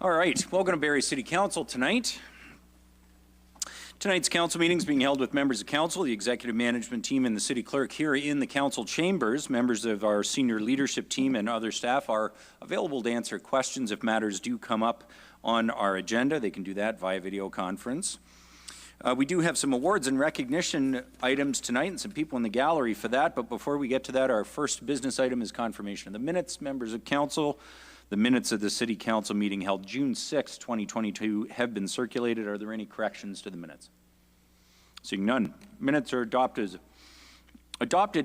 All right, welcome to Barrie City Council tonight. Tonight's council meeting is being held with members of council, the executive management team, and the city clerk here in the council chambers. Members of our senior leadership team and other staff are available to answer questions if matters do come up on our agenda. They can do that via video conference. We do have some awards and recognition items tonight and some people in the gallery for that, but before we get to that, our first business item is confirmation of the minutes. Members of council, the minutes of the City Council meeting held June 6, 2022 have been circulated. Are there any corrections to the minutes? Seeing none. Minutes are adopted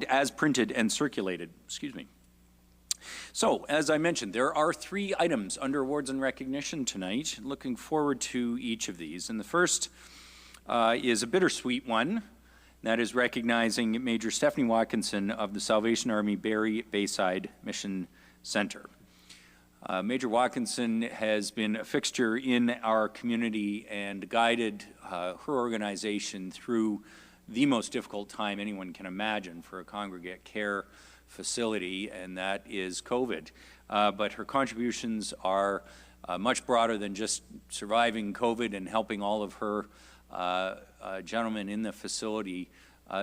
as printed and circulated. Excuse me. So, as I mentioned, there are 3 items under awards and recognition tonight. Looking forward to each of these. And the first is a bittersweet one. That is recognizing Major Stephanie Watkinson of the Salvation Army Barrie Bayside Mission Center. Major Watkinson has been a fixture in our community and guided her organization through the most difficult time anyone can imagine for a congregate care facility, and that is COVID. But her contributions are much broader than just surviving COVID and helping all of her gentlemen in the facility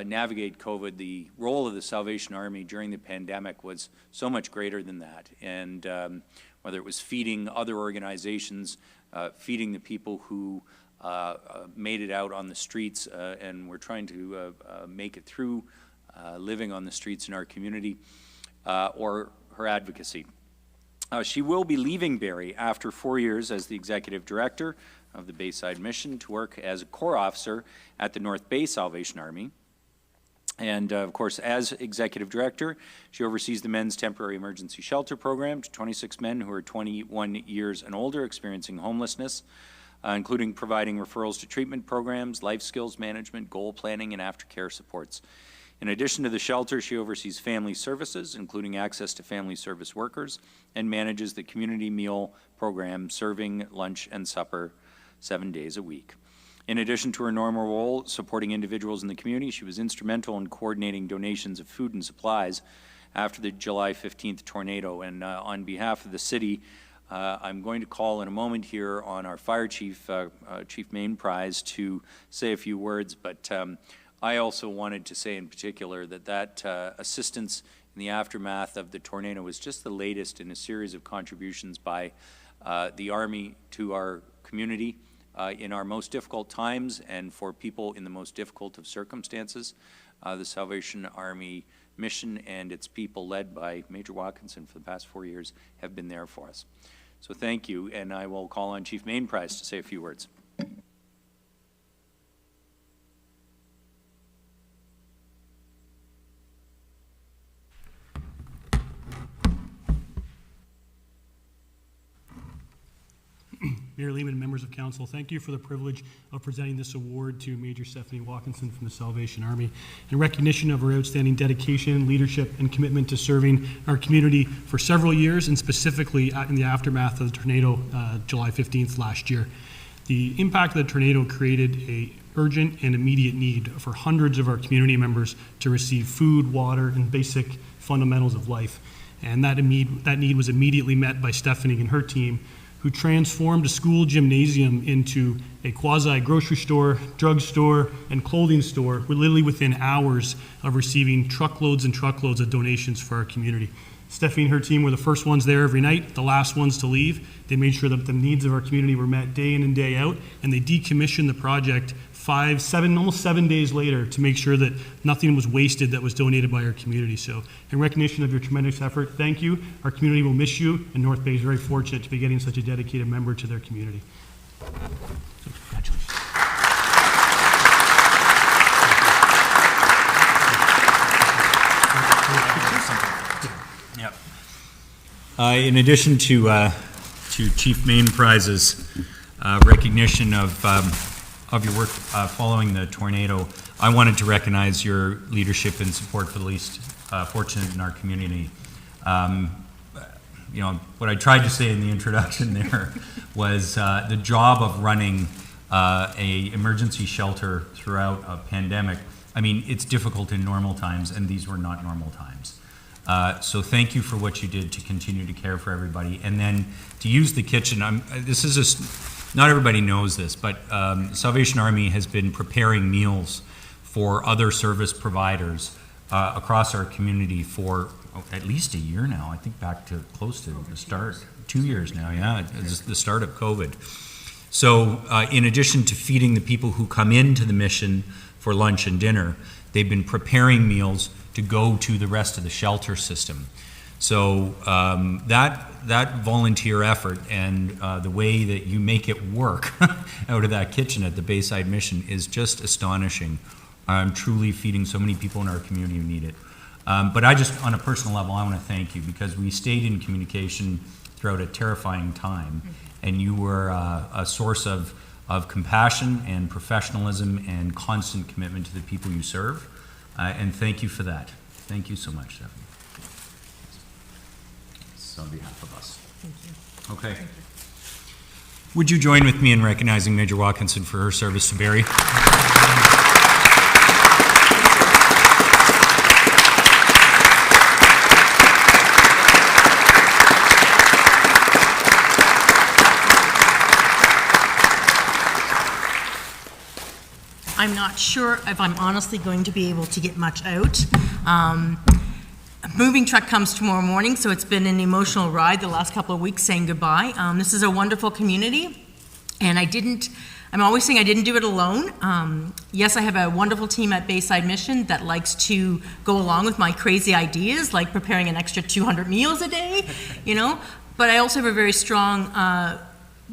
navigate COVID. The role of the Salvation Army during the pandemic was so much greater than that. And whether it was feeding other organizations, feeding the people who made it out on the streets and were trying to make it through living on the streets in our community, or her advocacy. She will be leaving Barrie after 4 years as the executive director of the Bayside Mission to work as a corps officer at the North Bay Salvation Army. And of course, as executive director, she oversees the men's temporary emergency shelter program to 26 men who are 21 years and older experiencing homelessness, including providing referrals to treatment programs, life skills management, goal planning, and aftercare supports. In addition to the shelter, she oversees family services, including access to family service workers, and manages the community meal program, serving lunch and supper 7 days a week. In addition to her normal role supporting individuals in the community, she was instrumental in coordinating donations of food and supplies after the July 15th tornado. And on behalf of the city, I'm going to call in a moment here on our fire chief, Chief Main Prize, to say a few words. But I also wanted to say in particular that assistance in the aftermath of the tornado was just the latest in a series of contributions by the Army to our community. In our most difficult times and for people in the most difficult of circumstances. The Salvation Army mission and its people, led by Major Watkinson for the past 4 years, have been there for us. So thank you, and I will call on Chief Main Prize to say a few words. Mayor Lehman, members of council, thank you for the privilege of presenting this award to Major Stephanie Watkinson from the Salvation Army in recognition of her outstanding dedication, leadership, and commitment to serving our community for several years, and specifically in the aftermath of the tornado July 15th last year. The impact of the tornado created an urgent and immediate need for hundreds of our community members to receive food, water, and basic fundamentals of life. And that need was immediately met by Stephanie and her team, who transformed a school gymnasium into a quasi-grocery store, drugstore, and clothing store, literally within hours of receiving truckloads and truckloads of donations for our community. Stephanie and her team were the first ones there every night, the last ones to leave. They made sure that the needs of our community were met day in and day out, and they decommissioned the project almost 7 days later to make sure that nothing was wasted that was donated by our community. So in recognition of your tremendous effort, thank you. Our community will miss you, and North Bay is very fortunate to be getting such a dedicated member to their community. So, congratulations. Yep. In addition to Chief Main Prize's recognition of your work following the tornado, I wanted to recognize your leadership and support for the least fortunate in our community. You know, what I tried to say in the introduction there was the job of running a emergency shelter throughout a pandemic. I mean, it's difficult in normal times, and these were not normal times. So thank you for what you did to continue to care for everybody. And then to use the kitchen, not everybody knows this, but Salvation Army has been preparing meals for other service providers across our community for at least a year now. I think back to close to the start, 2 years now, yeah, it's the start of COVID. So in addition to feeding the people who come into the mission for lunch and dinner, they've been preparing meals to go to the rest of the shelter system. So that volunteer effort and the way that you make it work out of that kitchen at the Bayside Mission is just astonishing. I'm truly feeding so many people in our community who need it. But I just, on a personal level, I want to thank you because we stayed in communication throughout a terrifying time, and you were a source of compassion and professionalism and constant commitment to the people you serve. And thank you for that. Thank you so much, Stephanie. So on behalf of us. Thank you. Okay. Thank you. Would you join with me in recognizing Major Watkinson for her service to Barrie? I'm not sure if I'm honestly going to be able to get much out. A moving truck comes tomorrow morning, so it's been an emotional ride the last couple of weeks saying goodbye. This is a wonderful community, and I'm always saying I didn't do it alone. Yes, I have a wonderful team at Bayside Mission that likes to go along with my crazy ideas, like preparing an extra 200 meals a day, but I also have a very strong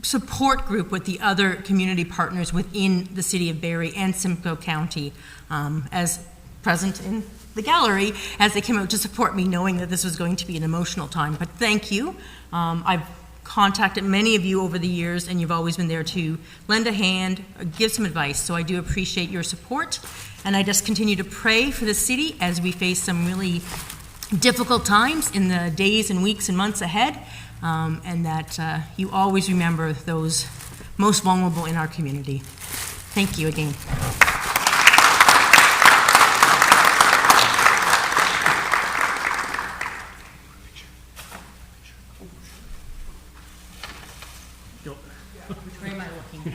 support group with the other community partners within the city of Barrie and Simcoe County, as present in the gallery, as they came out to support me, knowing that this was going to be an emotional time. But thank you. I've contacted many of you over the years, and you've always been there to lend a hand, give some advice. So I do appreciate your support, and I just continue to pray for the city as we face some really difficult times in the days and weeks and months ahead. And that you always remember those most vulnerable in our community. Thank you again. Where am I looking?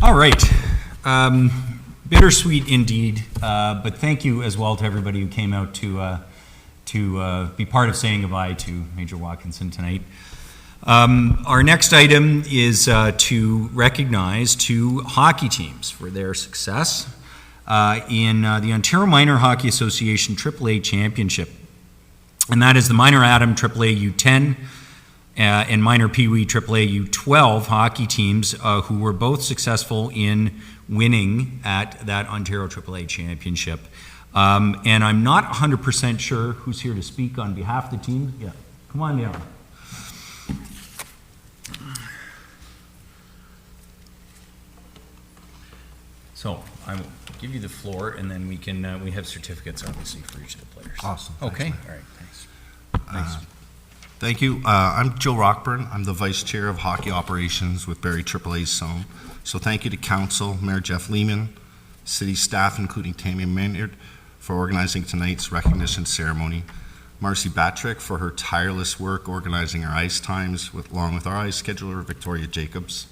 All right. Bittersweet indeed, but thank you as well to everybody who came out to be part of saying goodbye to Major Watkinson tonight. Our next item is to recognize two hockey teams for their success in the Ontario Minor Hockey Association AAA Championship, and that is the Minor Adam AAA U10 and Minor Peewee AAA U12 hockey teams who were both successful in winning at that Ontario AAA Championship. And I'm not 100% sure who's here to speak on behalf of the team. Yeah, come on down. So I will give you the floor, and then we can we have certificates obviously for each of the players. Awesome. Okay. Thanks, All right. Thanks. Thanks. Thank you. I'm Joe Rockburn. I'm the Vice Chair of Hockey Operations with Barrie AAA Somme. So thank you to Council, Mayor Jeff Lehman, City staff, including Tammy Maynard, for organizing tonight's recognition ceremony. Marcy Batrick for her tireless work organizing our ice times, along with our ice scheduler, Victoria Jacobs.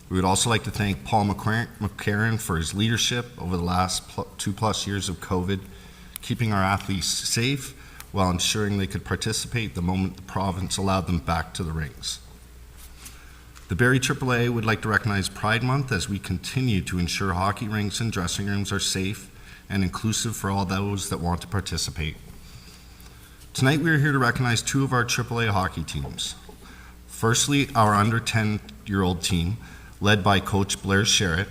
We would also like to thank Paul McCarron for his leadership over the last 2+ years of COVID, keeping our athletes safe while ensuring they could participate the moment the province allowed them back to the rings. The Barrie AAA would like to recognize Pride Month as we continue to ensure hockey rinks and dressing rooms are safe and inclusive for all those that want to participate. Tonight we are here to recognize two of our AAA hockey teams. Firstly, our under 10-year-old team, led by Coach Blair Sherritt.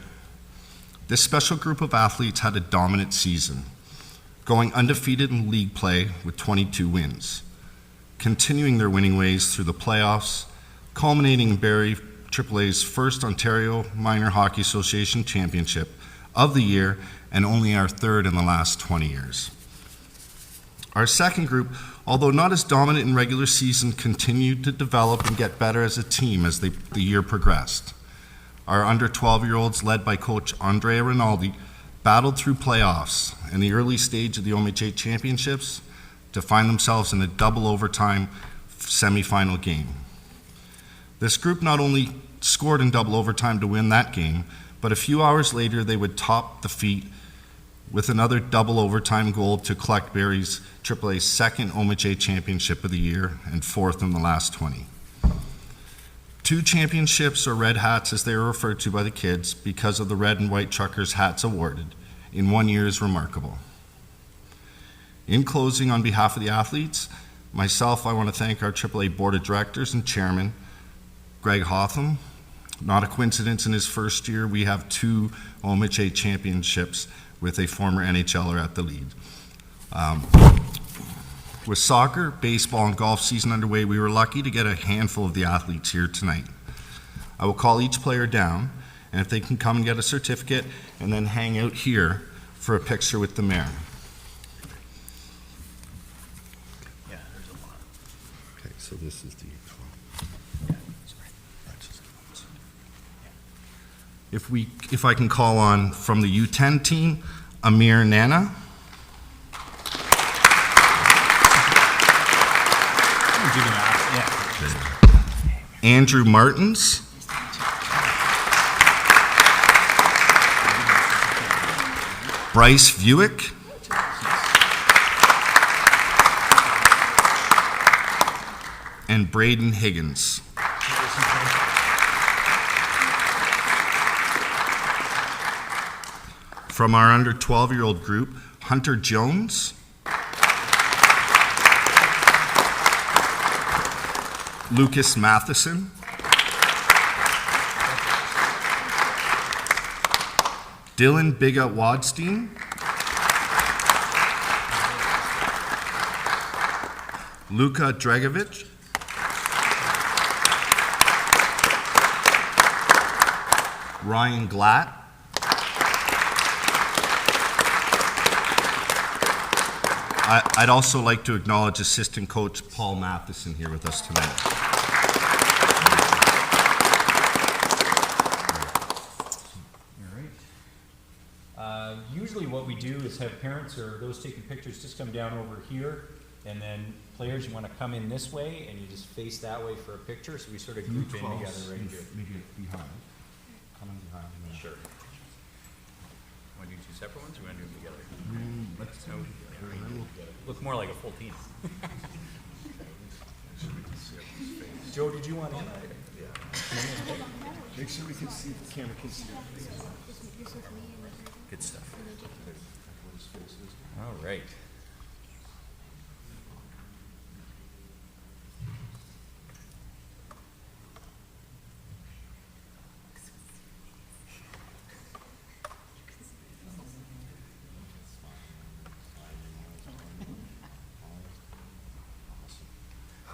This special group of athletes had a dominant season, going undefeated in league play with 22 wins. continuing their winning ways through the playoffs, culminating in Barrie AAA's first Ontario Minor Hockey Association Championship of the year, and only our third in the last 20 years. Our second group, although not as dominant in regular season, continued to develop and get better as a team as the year progressed. Our under 12-year-olds, led by coach Andrea Rinaldi, battled through playoffs and the early stage of the OMHA championships to find themselves in a double overtime semifinal game. This group not only scored in double overtime to win that game, but a few hours later they would top the feat with another double overtime goal to collect Barrie's AAA's second OMHA championship of the year and fourth in the last 20. 2 championships, or Red Hats as they are referred to by the kids, because of the red and white truckers hats awarded in 1 year is remarkable. In closing, on behalf of the athletes, myself, I want to thank our AAA Board of Directors and Chairman, Greg Hotham. Not a coincidence, in his first year, we have 2 OMHA championships with a former NHLer at the lead. With soccer, baseball, and golf season underway, we were lucky to get a handful of the athletes here tonight. I will call each player down, and if they can come and get a certificate, and then hang out here for a picture with the mayor. Yeah, there's a lot. Okay, so this is the... If I can call on from the U10 team, Amir Nana. Andrew Martins. Bryce Vuick. And Braden Higgins. From our under 12-year-old group, Hunter Jones, Lucas Matheson, Dylan Biga Wadstein, Luka Dragovic, Ryan Glatt, I'd also like to acknowledge assistant coach Paul Matheson here with us tonight. All right. Usually what we do is have parents or those taking pictures just come down over here, and then players, you want to come in this way, and you just face that way for a picture, so we sort of group in together right here. Maybe behind. Coming behind. Sure. Want to do 2 separate ones, or want to do them together? Let's No. Look more like a full team. Joe, did you want to? Make sure we can see, the camera can see. Good stuff. All right.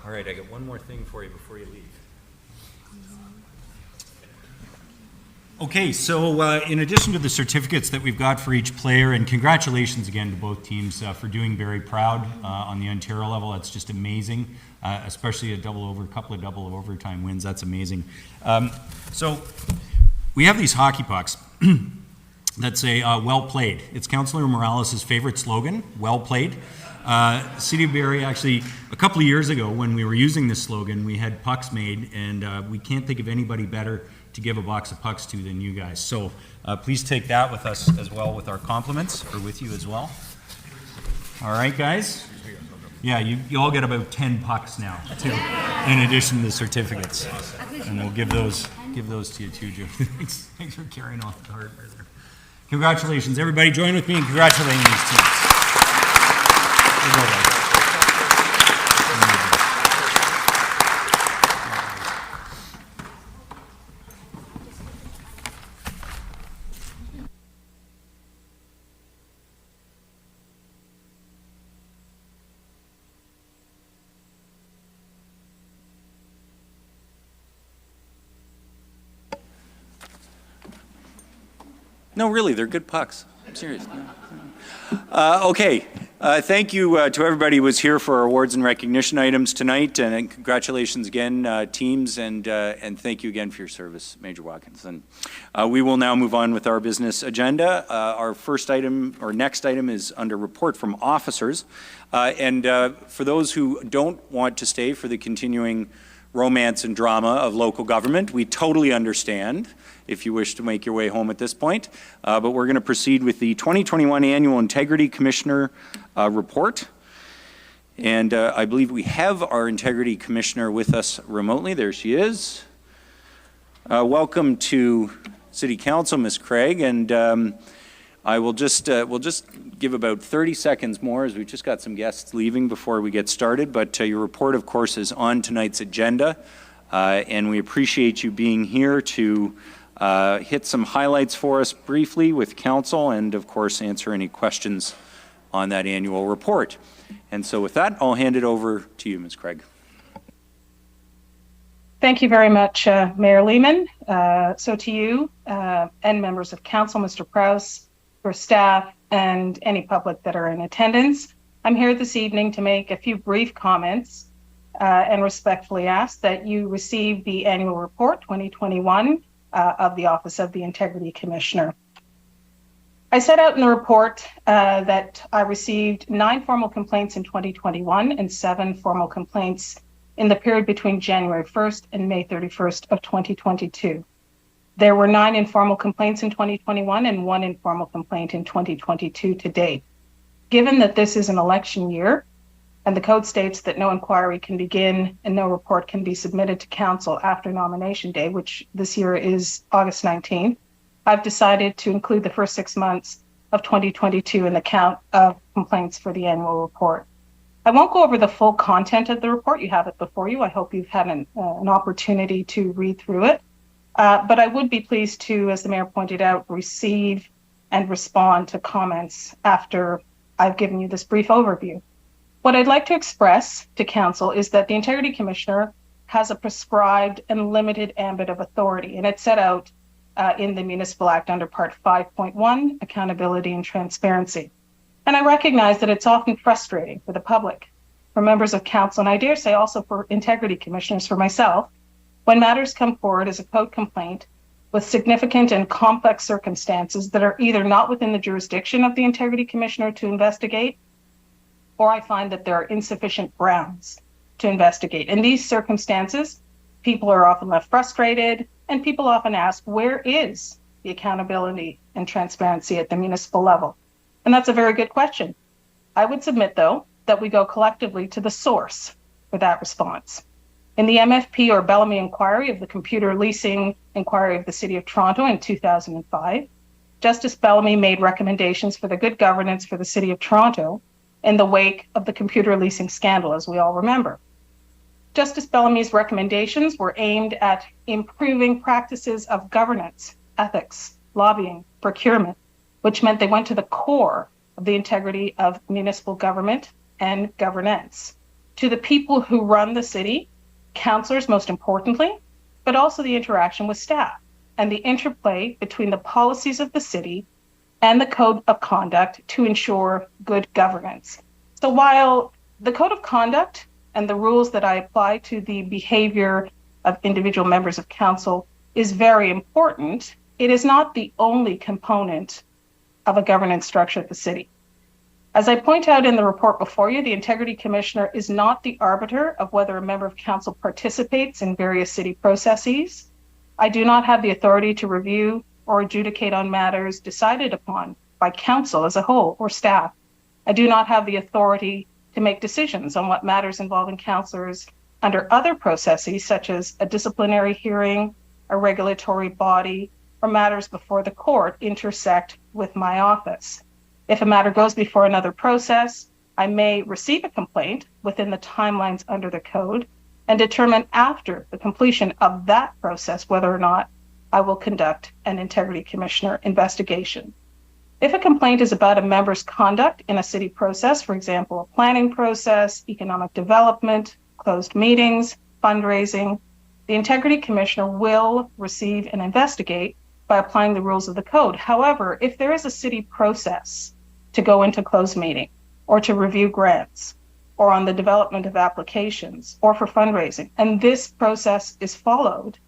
All right, I got one more thing for you before you leave. Okay, so in addition to the certificates that we've got for each player, and congratulations again to both teams for doing very proud on the Ontario level. That's just amazing, especially a couple of double overtime wins. That's amazing. So we have these hockey pucks that say well played. It's Councillor Morales' favorite slogan, well played. City of Barrie, actually, a couple of years ago when we were using this slogan, we had pucks made, and we can't think of anybody better to give a box of pucks to than you guys. So please take that with us as well with our compliments, or with you as well. All right, guys? Yeah, you all get about 10 pucks now, too, in addition to the certificates. And we'll give those to you too, Joe. Thanks for carrying off the hardware there. Congratulations, everybody. Join with me in congratulating these teams. Good go, guys. No, really, they're good pucks. I'm serious. Okay. Thank you to everybody who was here for our awards and recognition items tonight, and congratulations again, teams, and thank you again for your service, Major Watkinson. We will now move on with our business agenda. Our first item, or next item, is under report from officers. For those who don't want to stay for the continuing romance and drama of local government, we totally understand if you wish to make your way home at this point. But we're going to proceed with the 2021 Annual Integrity Commissioner report. And I believe we have our Integrity Commissioner with us remotely. There she is. Welcome to City Council, Ms. Craig. And I will just, we'll just give about 30 seconds more as we've just got some guests leaving before we get started. But your report, of course, is on tonight's agenda. And we appreciate you being here to hit some highlights for us briefly with council and, of course, answer any questions on that annual report. And so with that, I'll hand it over to you, Ms. Craig. Thank you very much, Mayor Lehman. So to you and members of council, Mr. Prowse, your staff, and any public that are in attendance, I'm here this evening to make a few brief comments and respectfully ask that you receive the annual report 2021 of the Office of the Integrity Commissioner. I set out in the report that I received 9 formal complaints in 2021 and 7 formal complaints in the period between January 1st and May 31st of 2022. There were 9 informal complaints in 2021 and 1 informal complaint in 2022 to date. Given that this is an election year and the code states that no inquiry can begin and no report can be submitted to council after nomination day, which this year is August 19th, I've decided to include the first 6 months of 2022 in the count of complaints for the annual report. I won't go over the full content of the report. You have it before you. I hope you've had an opportunity to read through it. But I would be pleased to, as the mayor pointed out, receive and respond to comments after I've given you this brief overview. What I'd like to express to council is that the Integrity Commissioner has a prescribed and limited ambit of authority, and it's set out in the Municipal Act under Part 5.1, Accountability and Transparency. And I recognize that it's often frustrating for the public, for members of council, and I dare say also for integrity commissioners, for myself, when matters come forward as a code complaint with significant and complex circumstances that are either not within the jurisdiction of the Integrity Commissioner to investigate, or I find that there are insufficient grounds to investigate. In these circumstances, people are often left frustrated, and people often ask, where is the accountability and transparency at the municipal level? And that's a very good question. I would submit, though, that we go collectively to the source for that response. In the MFP or Bellamy Inquiry of the Computer Leasing Inquiry of the City of Toronto in 2005, Justice Bellamy made recommendations for the good governance for the City of Toronto in the wake of the computer leasing scandal, as we all remember. Justice Bellamy's recommendations were aimed at improving practices of governance, ethics, lobbying, procurement, which meant they went to the core of the integrity of municipal government and governance. To the people who run the city, councillors most importantly, but also the interaction with staff and the interplay between the policies of the city and the code of conduct to ensure good governance. So while the code of conduct and the rules that I apply to the behavior of individual members of council is very important, it is not the only component of a governance structure at the city. As I point out in the report before you, the Integrity Commissioner is not the arbiter of whether a member of council participates in various city processes. I do not have the authority to review or adjudicate on matters decided upon by council as a whole or staff. I do not have the authority to make decisions on what matters involving councillors under other processes, such as a disciplinary hearing, a regulatory body, or matters before the court intersect with my office. If a matter goes before another process, I may receive a complaint within the timelines under the code and determine after the completion of that process whether or not I will conduct an Integrity Commissioner investigation. If a complaint is about a member's conduct in a city process, for example, a planning process, economic development, closed meetings, fundraising, the Integrity Commissioner will receive and investigate by applying the rules of the code. However, if there is a city process to go into closed meeting or to review grants or on the development of applications or for fundraising, and this process is followed,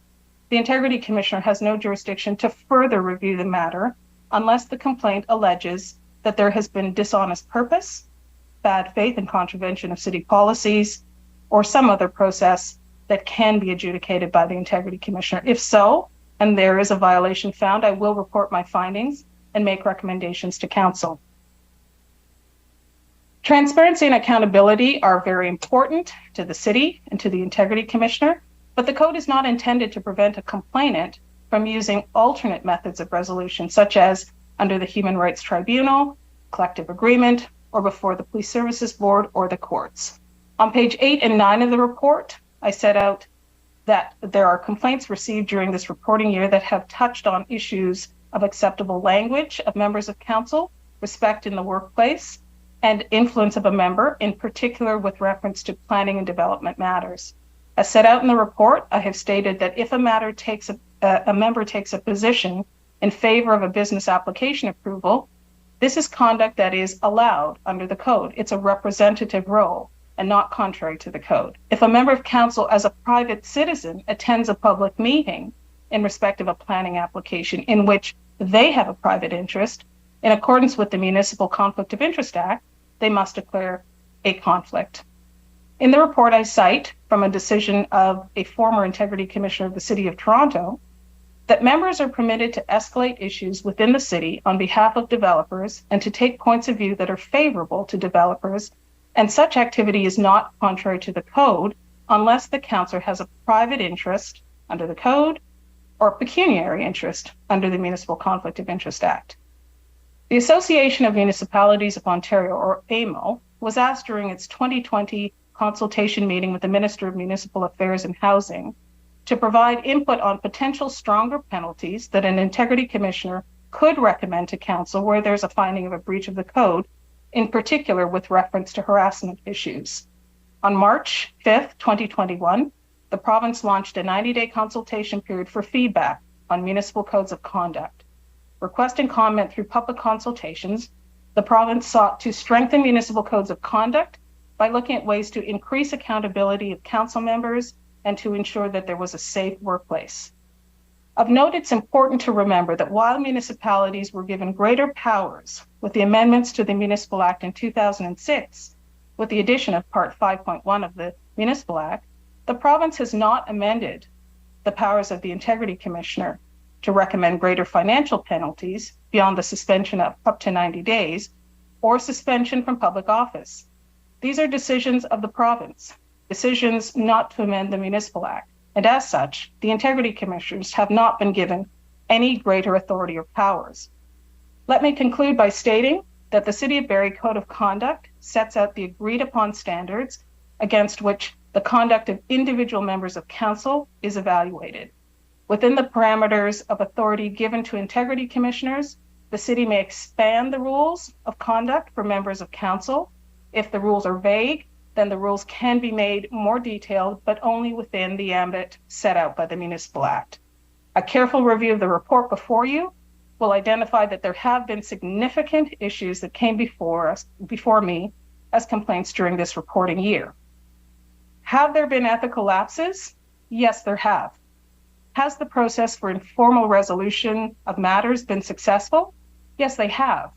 the Integrity Commissioner has no jurisdiction to further review the matter unless the complaint alleges that there has been dishonest purpose, bad faith and contravention of city policies, or some other process that can be adjudicated by the Integrity Commissioner. If so, and there is a violation found, I will report my findings and make recommendations to Council. Transparency and accountability are very important to the city and to the Integrity Commissioner, but the code is not intended to prevent a complainant from using alternate methods of resolution, such as under the Human Rights Tribunal, collective agreement, or before the Police Services Board or the courts. On page 8 and 9 of the report, I set out that there are complaints received during this reporting year that have touched on issues of acceptable language of members of council, respect in the workplace, and influence of a member, in particular with reference to planning and development matters. As set out in the report, I have stated that if a member takes a position in favor of a business application approval, this is conduct that is allowed under the code. It's a representative role and not contrary to the code. If a member of council as a private citizen attends a public meeting in respect of a planning application in which they have a private interest, in accordance with the Municipal Conflict of Interest Act, they must declare a conflict. In the report, I cite from a decision of a former Integrity Commissioner of the City of Toronto that members are permitted to escalate issues within the city on behalf of developers and to take points of view that are favorable to developers, and such activity is not contrary to the code unless the councillor has a private interest under the code or a pecuniary interest under the Municipal Conflict of Interest Act. The Association of Municipalities of Ontario, or AMO, was asked during its 2020 consultation meeting with the Minister of Municipal Affairs and Housing to provide input on potential stronger penalties that an Integrity Commissioner could recommend to Council where there's a finding of a breach of the code, in particular with reference to harassment issues. On March 5th, 2021, the province launched a 90-day consultation period for feedback on municipal codes of conduct. Requesting comment through public consultations, the province sought to strengthen municipal codes of conduct by looking at ways to increase accountability of council members and to ensure that there was a safe workplace. Of note, it's important to remember that while municipalities were given greater powers with the amendments to the Municipal Act in 2006, with the addition of Part 5.1 of the Municipal Act, the province has not amended the powers of the Integrity Commissioner to recommend greater financial penalties beyond the suspension of up to 90 days or suspension from public office. These are decisions of the province, decisions not to amend the Municipal Act, and as such, the Integrity Commissioners have not been given any greater authority or powers. Let me conclude by stating that the City of Barrie Code of Conduct sets out the agreed upon standards against which the conduct of individual members of council is evaluated. Within the parameters of authority given to Integrity Commissioners, the city may expand the rules of conduct for members of council. If the rules are vague, then the rules can be made more detailed, but only within the ambit set out by the Municipal Act. A careful review of the report before you will identify that there have been significant issues that came before me as complaints during this reporting year. Have there been ethical lapses? Yes, there have. Has the process for informal resolution of matters been successful? Yes, they have.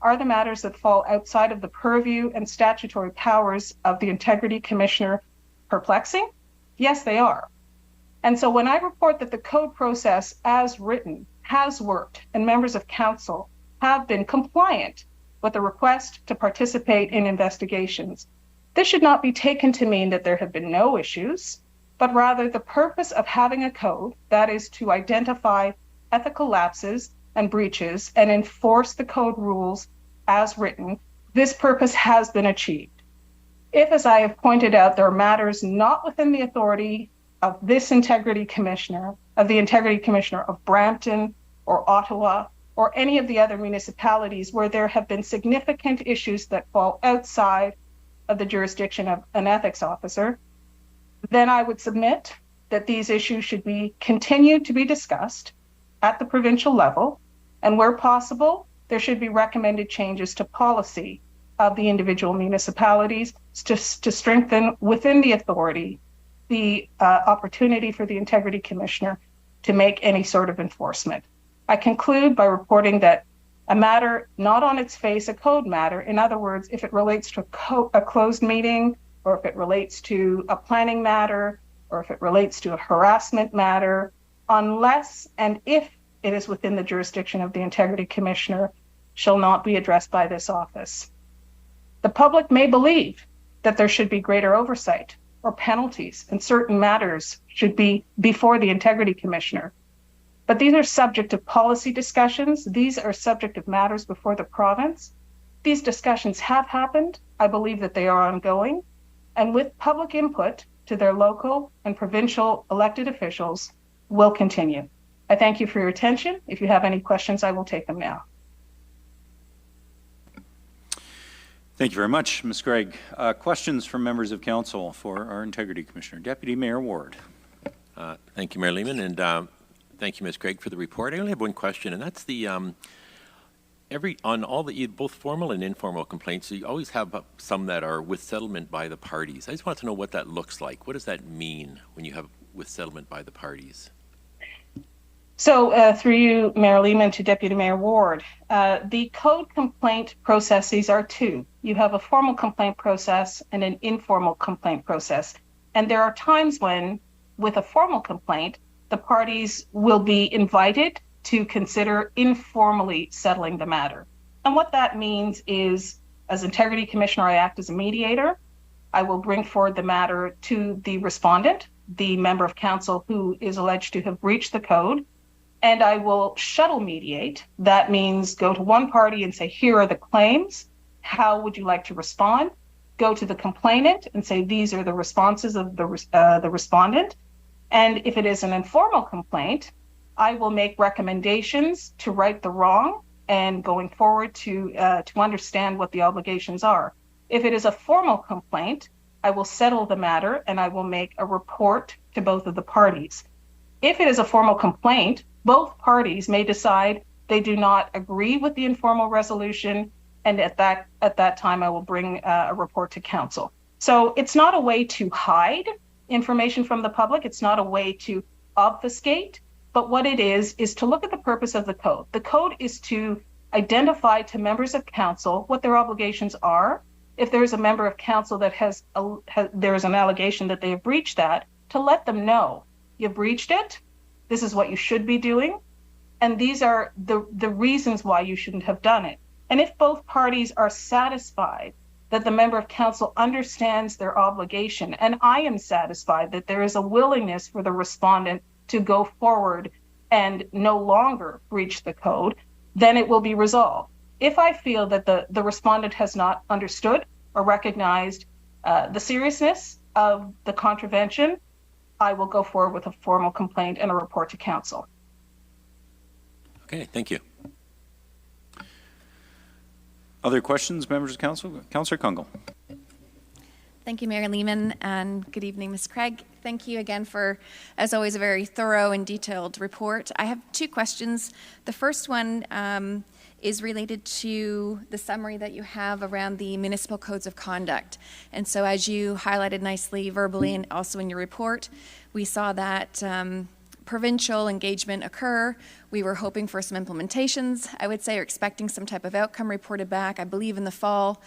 Are the matters that fall outside of the purview and statutory powers of the Integrity Commissioner perplexing? Yes, they are. And so when I report that the code process as written has worked and members of council have been compliant with the request to participate in investigations, this should not be taken to mean that there have been no issues, but rather the purpose of having a code, that is to identify ethical lapses and breaches and enforce the code rules as written, this purpose has been achieved. If, as I have pointed out, there are matters not within the authority of this Integrity Commissioner, of the Integrity Commissioner of Brampton or Ottawa or any of the other municipalities where there have been significant issues that fall outside of the jurisdiction of an ethics officer, then I would submit that these issues should be continued to be discussed at the provincial level, and where possible, there should be recommended changes to policy of the individual municipalities to strengthen within the authority the opportunity for the Integrity Commissioner to make any sort of enforcement. I conclude by reporting that a matter not on its face a code matter, in other words, if it relates to a closed meeting, or if it relates to a planning matter, or if it relates to a harassment matter, unless and if it is within the jurisdiction of the Integrity Commissioner, shall not be addressed by this office. The public may believe that there should be greater oversight or penalties, and certain matters should be before the Integrity Commissioner. But these are subject to policy discussions. These are subject of matters before the province. These discussions have happened. I believe that they are ongoing. And with public input to their local and provincial elected officials will continue. I thank you for your attention. If you have any questions, I will take them now. Thank you very much, Ms. Gregg. Questions from members of council for our Integrity Commissioner. Deputy Mayor Ward. Thank you, Mayor Lehman, and thank you, Ms. Gregg, for the report. I only have one question, and that's the on all the both formal and informal complaints, you always have some that are with settlement by the parties. I just want to know what that looks like. What does that mean when you have with settlement by the parties? So through you, Mayor Lehman, to Deputy Mayor Ward, the code complaint processes are two. You have a formal complaint process and an informal complaint process. And there are times when, with a formal complaint, the parties will be invited to consider informally settling the matter. And what that means is, as Integrity Commissioner, I act as a mediator. I will bring forward the matter to the respondent, the member of council who is alleged to have breached the code, and I will shuttle mediate. That means go to one party and say, here are the claims. How would you like to respond? Go to the complainant and say, these are the responses of the respondent. And if it is an informal complaint, I will make recommendations to right the wrong and going forward to understand what the obligations are. If it is a formal complaint, I will settle the matter and I will make a report to both of the parties. If it is a formal complaint, both parties may decide they do not agree with the informal resolution, and at that time I will bring a report to council. So it's not a way to hide information from the public. It's not a way to obfuscate, but what it is to look at the purpose of the code. The code is to identify to members of council what their obligations are. If there's a member of council that there is an allegation that they have breached that, to let them know you breached it. This is what you should be doing. And these are the reasons why you shouldn't have done it. And if both parties are satisfied that the member of council understands their obligation, and I am satisfied that there is a willingness for the respondent to go forward and no longer breach the code, then it will be resolved. If I feel that the respondent has not understood or recognized the seriousness of the contravention, I will go forward with a formal complaint and a report to council. Okay, thank you. Other questions, members of council? Councillor Kungle. Thank you, Mayor Lehman, and good evening, Ms. Craig. Thank you again for, as always, a very thorough and detailed report. I have two questions. The first one is related to the summary that you have around the municipal codes of conduct. And so as you highlighted nicely verbally and also in your report, we saw that provincial engagement occur. We were hoping for some implementations, I would say, or expecting some type of outcome reported back, I believe in the fall.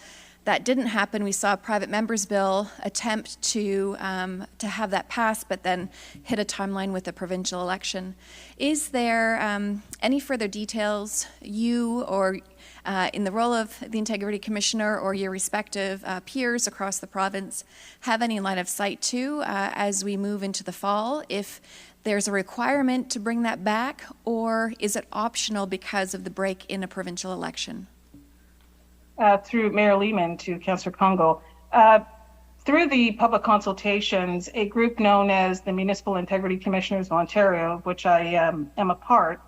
That didn't happen. We saw a private member's bill attempt to have that passed, but then hit a timeline with the provincial election. Is there any further details you or in the role of the Integrity Commissioner or your respective peers across the province have any line of sight to as we move into the fall? If there's a requirement to bring that back, or is it optional because of the break in a provincial election? Through Mayor Lehman to Councillor Kungle. Through the public consultations, a group known as the Municipal Integrity Commissioners of Ontario, of which I am a part,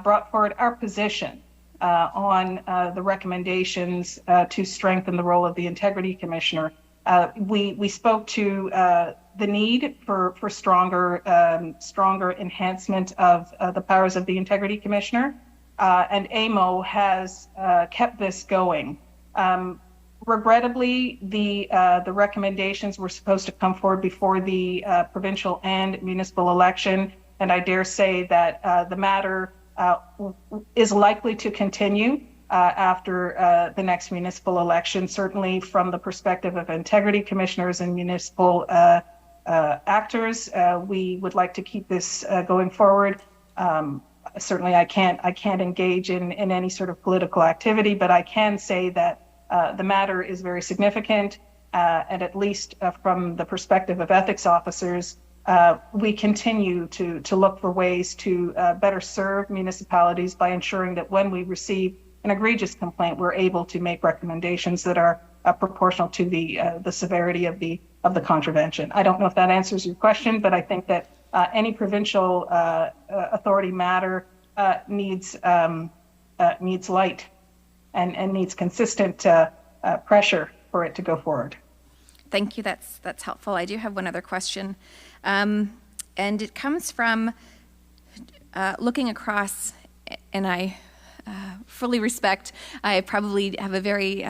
brought forward our position on the recommendations to strengthen the role of the Integrity Commissioner. We spoke to the need for stronger enhancement of the powers of the Integrity Commissioner, and AMO has kept this going. Regrettably, the recommendations were supposed to come forward before the provincial and municipal election, and I dare say that the matter is likely to continue after the next municipal election. Certainly from the perspective of integrity commissioners and municipal actors, we would like to keep this going forward. Certainly I can't engage in any sort of political activity, but I can say that the matter is very significant, and at least from the perspective of ethics officers, we continue to look for ways to better serve municipalities by ensuring that when we receive an egregious complaint, we're able to make recommendations that are proportional to the severity of the contravention. I don't know if that answers your question, but I think that any provincial authority matter needs light and needs consistent pressure for it to go forward. Thank you. That's helpful. I do have one other question, and it comes from looking across, and I fully respect, I probably have a very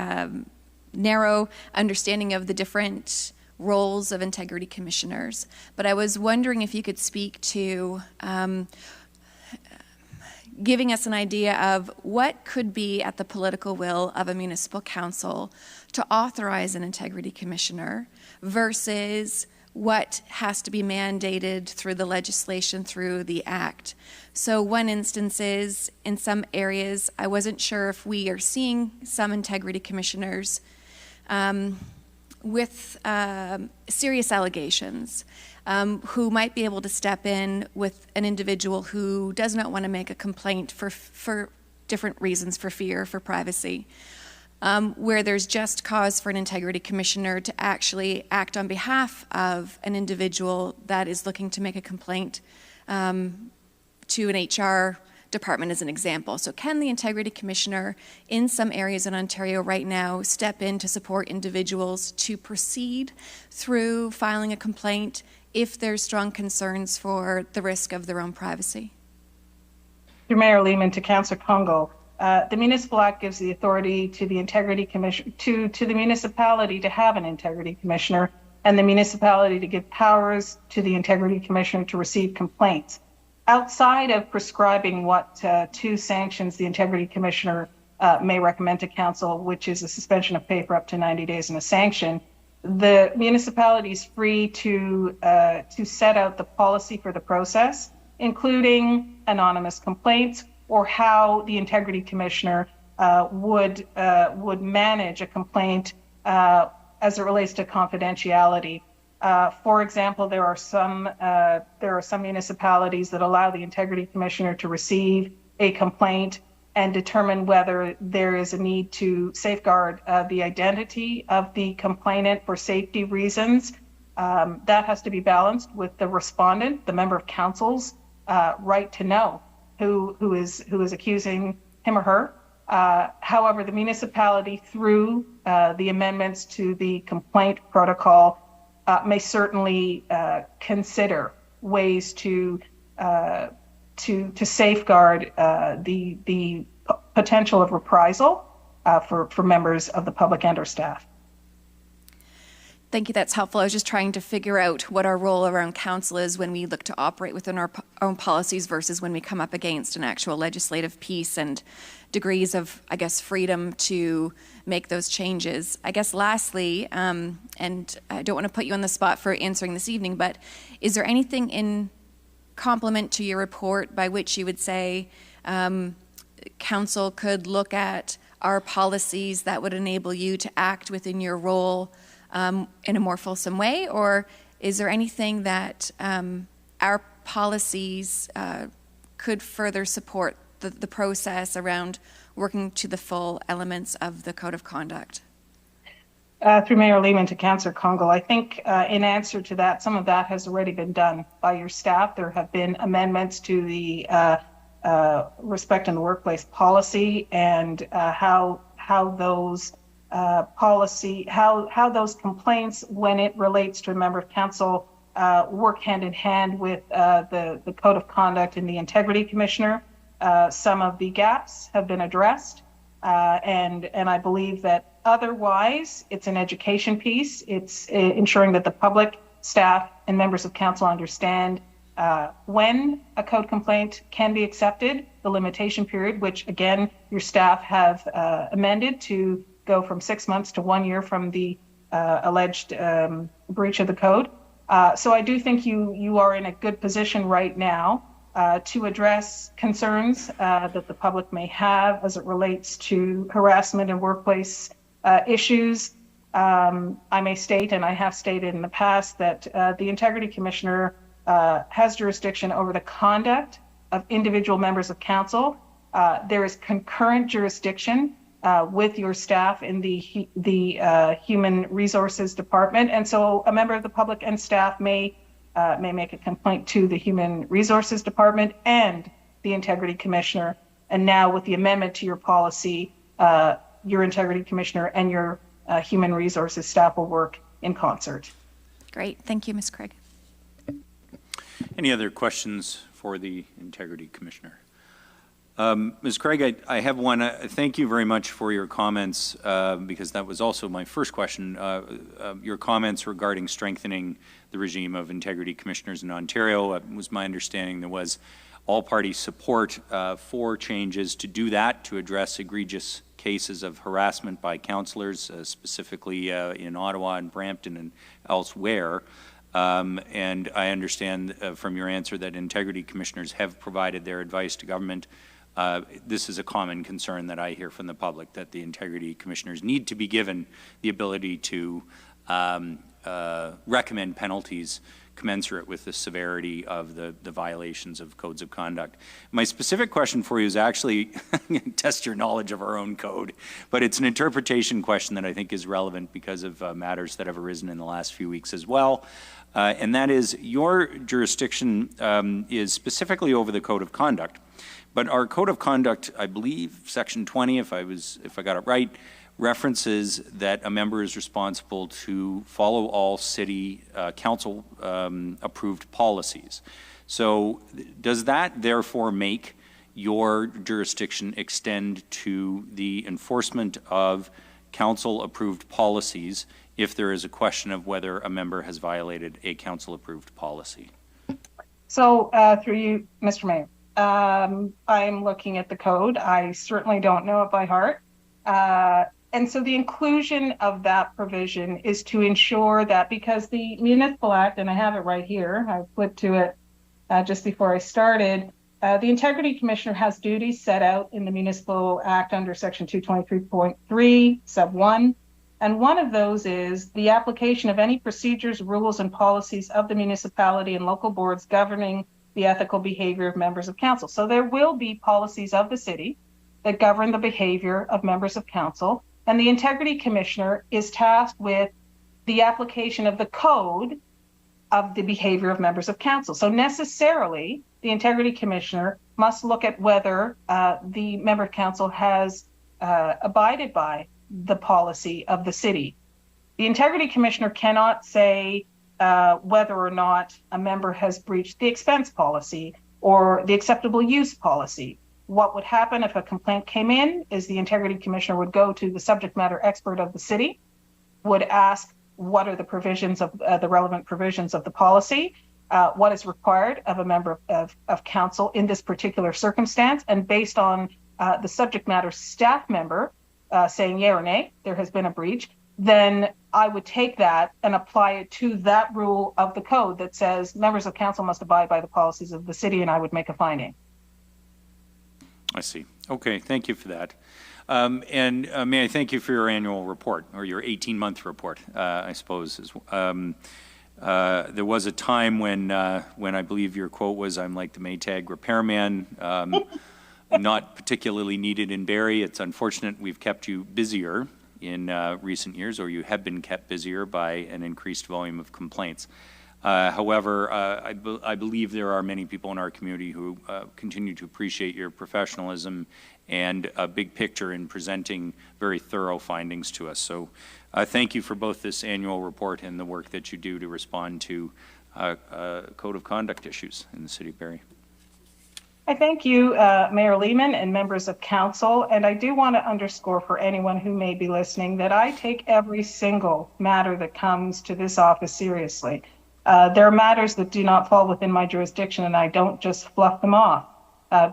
narrow understanding of the different roles of integrity commissioners, but I was wondering if you could speak to giving us an idea of what could be at the political will of a municipal council to authorize an integrity commissioner versus what has to be mandated through the legislation, through the act. So one instance is, in some areas, I wasn't sure if we are seeing some integrity commissioners with serious allegations who might be able to step in with an individual who does not want to make a complaint for different reasons, for fear, for privacy, where there's just cause for an integrity commissioner to actually act on behalf of an individual that is looking to make a complaint to an HR department, as an example. So can the integrity commissioner in some areas in Ontario right now step in to support individuals to proceed through filing a complaint if there's strong concerns for the risk of their own privacy? Through Mayor Lehman to Councillor Congo, the Municipal Act gives the authority to the Integrity Commission, to the municipality to have an Integrity Commissioner, and the municipality to give powers to the Integrity Commissioner to receive complaints. Outside of prescribing what two sanctions the Integrity Commissioner may recommend to Council, which is a suspension of pay for up to 90 days and a sanction, the municipality is free to set out the policy for the process, including anonymous complaints or how the Integrity Commissioner would manage a complaint as it relates to confidentiality. For example, there are some municipalities that allow the Integrity Commissioner to receive a complaint and determine whether there is a need to safeguard the identity of the complainant for safety reasons. That has to be balanced with the respondent, the member of council's right to know who is accusing him or her. However, the municipality, through the amendments to the complaint protocol, may certainly consider ways to safeguard the potential of reprisal for members of the public and or staff. Thank you, that's helpful. I was just trying to figure out what our role around council is when we look to operate within our own policies versus when we come up against an actual legislative piece and degrees of, I guess, freedom to make those changes. I guess lastly, and I don't want to put you on the spot for answering this evening, but is there anything in complement to your report by which you would say council could look at our policies that would enable you to act within your role in a more fulsome way? Or is there anything that our policies could further support the process around working to the full elements of the Code of Conduct? Through Mayor Lehman to Councillor Congo, I think in answer to that, some of that has already been done by your staff. There have been amendments to the respect in the workplace policy and how those how those complaints, when it relates to a member of council, work hand in hand with the Code of Conduct and the Integrity Commissioner. Some of the gaps have been addressed, and I believe that otherwise it's an education piece. It's ensuring that the public, staff, and members of council understand when a code complaint can be accepted, the limitation period, which again, your staff have amended to go from 6 months to 1 year from the alleged breach of the code. So I do think you are in a good position right now to address concerns that the public may have as it relates to harassment and workplace issues. I may state, and I have stated in the past, that the Integrity Commissioner has jurisdiction over the conduct of individual members of council. There is concurrent jurisdiction with your staff in the Human Resources Department, and so a member of the public and staff may make a complaint to the Human Resources Department and the Integrity Commissioner. And now with the amendment to your policy, your Integrity Commissioner and your Human Resources staff will work in concert. Great. Thank you, Ms. Craig. Any other questions for the Integrity Commissioner? Ms. Craig, I have one. Thank you very much for your comments, because that was also my first question. Your comments regarding strengthening the regime of Integrity Commissioners in Ontario. It was my understanding there was all-party support for changes to do that, to address egregious cases of harassment by councillors, specifically in Ottawa and Brampton and elsewhere. And I understand from your answer that Integrity Commissioners have provided their advice to government. This is a common concern that I hear from the public, that the Integrity Commissioners need to be given the ability to recommend penalties commensurate with the severity of the violations of codes of conduct. My specific question for you is actually test your knowledge of our own code, but it's an interpretation question that I think is relevant because of matters that have arisen in the last few weeks as well. And that is, your jurisdiction is specifically over the code of conduct, but our code of conduct, I believe, section 20, if I got it right, references that a member is responsible to follow all city council approved policies. So does that therefore make your jurisdiction extend to the enforcement of council approved policies if there is a question of whether a member has violated a council approved policy? So through you, Mr. Mayor, I'm looking at the code. I certainly don't know it by heart. And so the inclusion of that provision is to ensure that, because the Municipal Act, and I have it right here, I flipped to it just before I started, the Integrity Commissioner has duties set out in the Municipal Act under section 223.3 sub 1. And one of those is the application of any procedures, rules, and policies of the municipality and local boards governing the ethical behavior of members of council. So there will be policies of the city that govern the behavior of members of council, and the Integrity Commissioner is tasked with the application of the code of the behavior of members of council. So necessarily, the Integrity Commissioner must look at whether the member of council has abided by the policy of the city. The Integrity Commissioner cannot say whether or not a member has breached the expense policy or the acceptable use policy. What would happen if a complaint came in is the Integrity Commissioner would go to the subject matter expert of the city, would ask what are the provisions of the relevant provisions of the policy, what is required of a member of council in this particular circumstance, and based on the subject matter staff member saying yea or nay, there has been a breach, then I would take that and apply it to that rule of the code that says members of council must abide by the policies of the city, and I would make a finding. I see. Okay, thank you for that. And may I thank you for your annual report, or your 18-month report, I suppose. There was a time when I believe your quote was, "I'm like the Maytag repairman," not particularly needed in Barrie. It's unfortunate we've kept you busier in recent years, or you have been kept busier by an increased volume of complaints. However, I believe there are many people in our community who continue to appreciate your professionalism and a big picture in presenting very thorough findings to us. So thank you for both this annual report and the work that you do to respond to code of conduct issues in the city of Barrie. I thank you, Mayor Lehman and members of council, and I do want to underscore for anyone who may be listening that I take every single matter that comes to this office seriously. There are matters that do not fall within my jurisdiction, and I don't just fluff them off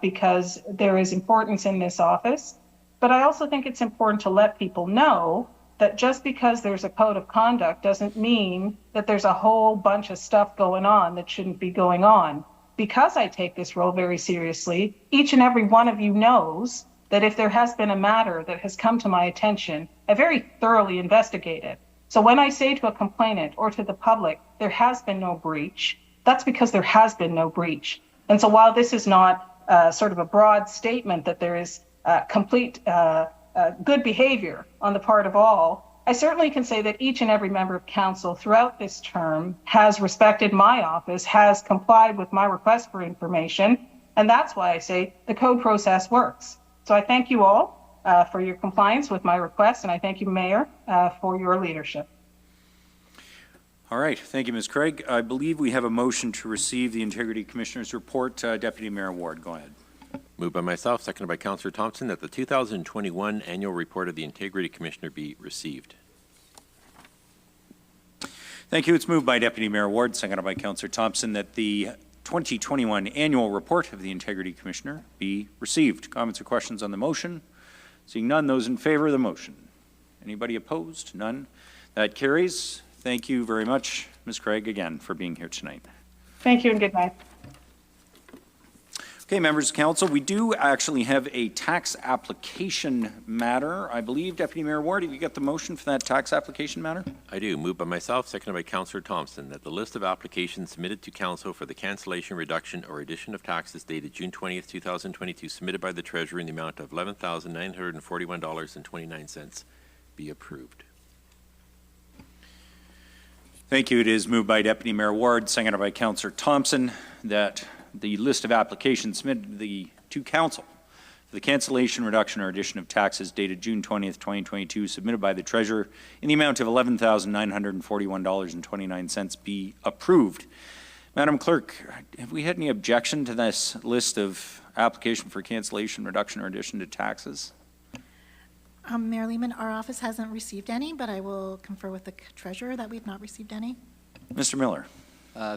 because there is importance in this office. But I also think it's important to let people know that just because there's a code of conduct doesn't mean that there's a whole bunch of stuff going on that shouldn't be going on. Because I take this role very seriously, each and every one of you knows that if there has been a matter that has come to my attention, I very thoroughly investigate it. So when I say to a complainant or to the public, there has been no breach, that's because there has been no breach. And so while this is not sort of a broad statement that there is complete good behavior on the part of all, I certainly can say that each and every member of council throughout this term has respected my office, has complied with my request for information, and that's why I say the code process works. So I thank you all for your compliance with my request, and I thank you, Mayor, for your leadership. All right, thank you, Ms. Craig. I believe we have a motion to receive the Integrity Commissioner's report. Deputy Mayor Ward, go ahead. Moved by myself, seconded by Councillor Thompson, that the 2021 annual report of the Integrity Commissioner be received. Thank you. It's moved by Deputy Mayor Ward, seconded by Councillor Thompson, that the 2021 annual report of the Integrity Commissioner be received. Comments or questions on the motion? Seeing none, those in favor of the motion. Anybody opposed? None. That carries. Thank you very much, Ms. Craig, again, for being here tonight. Thank you and good night. Okay, members of council, we do actually have a tax application matter. I believe, Deputy Mayor Ward, have you got the motion for that tax application matter? I do. Moved by myself, seconded by Councillor Thompson, that the list of applications submitted to council for the cancellation, reduction, or addition of taxes dated June 20th, 2022, submitted by the Treasurer in the amount of $11,941.29 be approved. Thank you. It is moved by Deputy Mayor Ward, seconded by Councillor Thompson, that the list of applications submitted to council for the cancellation, reduction, or addition of taxes dated June 20th, 2022, submitted by the Treasurer in the amount of $11,941.29 be approved. Madam Clerk, have we had any objection to this list of application for cancellation, reduction, or addition to taxes? Mayor Lehman, our office hasn't received any, but I will confer with the Treasurer that we've not received any. Mr. Miller.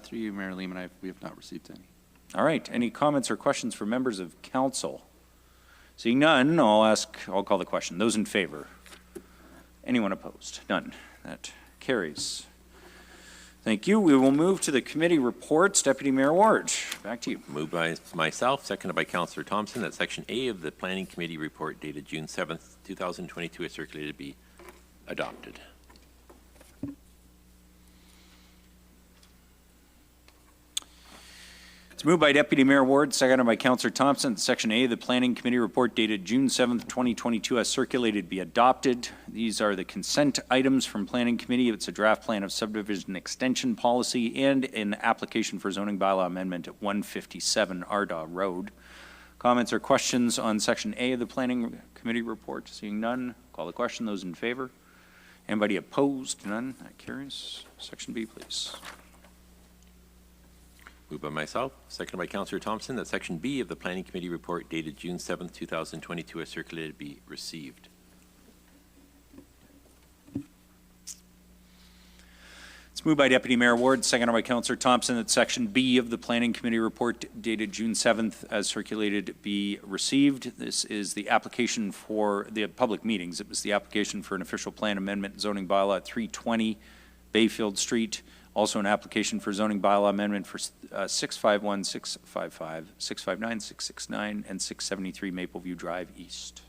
Through you, Mayor Lehman, we have not received any. All right. Any comments or questions from members of council? Seeing none, I'll call the question. Those in favor? Anyone opposed? None. That carries. Thank you. We will move to the committee reports. Deputy Mayor Ward, back to you. Moved by myself, seconded by Councillor Thompson, that Section A of the Planning Committee report dated June 7th, 2022 is circulated be adopted. It's moved by Deputy Mayor Ward, seconded by Councillor Thompson. Section A of the Planning Committee report dated June 7th, 2022 as circulated be adopted. These are the consent items from Planning Committee. It's a draft plan of subdivision extension policy and an application for zoning bylaw amendment at 157 Ardagh Road. Comments or questions on Section A of the Planning Committee report? Seeing none, call the question. Those in favor? Anybody opposed? None. That carries. Section B, please. Moved by myself, seconded by Councillor Thompson, that Section B of the Planning Committee report dated June 7th, 2022 as circulated be received. It's moved by Deputy Mayor Ward, seconded by Councillor Thompson, that Section B of the Planning Committee report dated June 7th as circulated be received. This is the application for the public meetings. It was the application for an official plan amendment zoning bylaw at 320 Bayfield Street. Also an application for zoning bylaw amendment for 651, 655, 659, 669, and 673 Mapleview Drive East.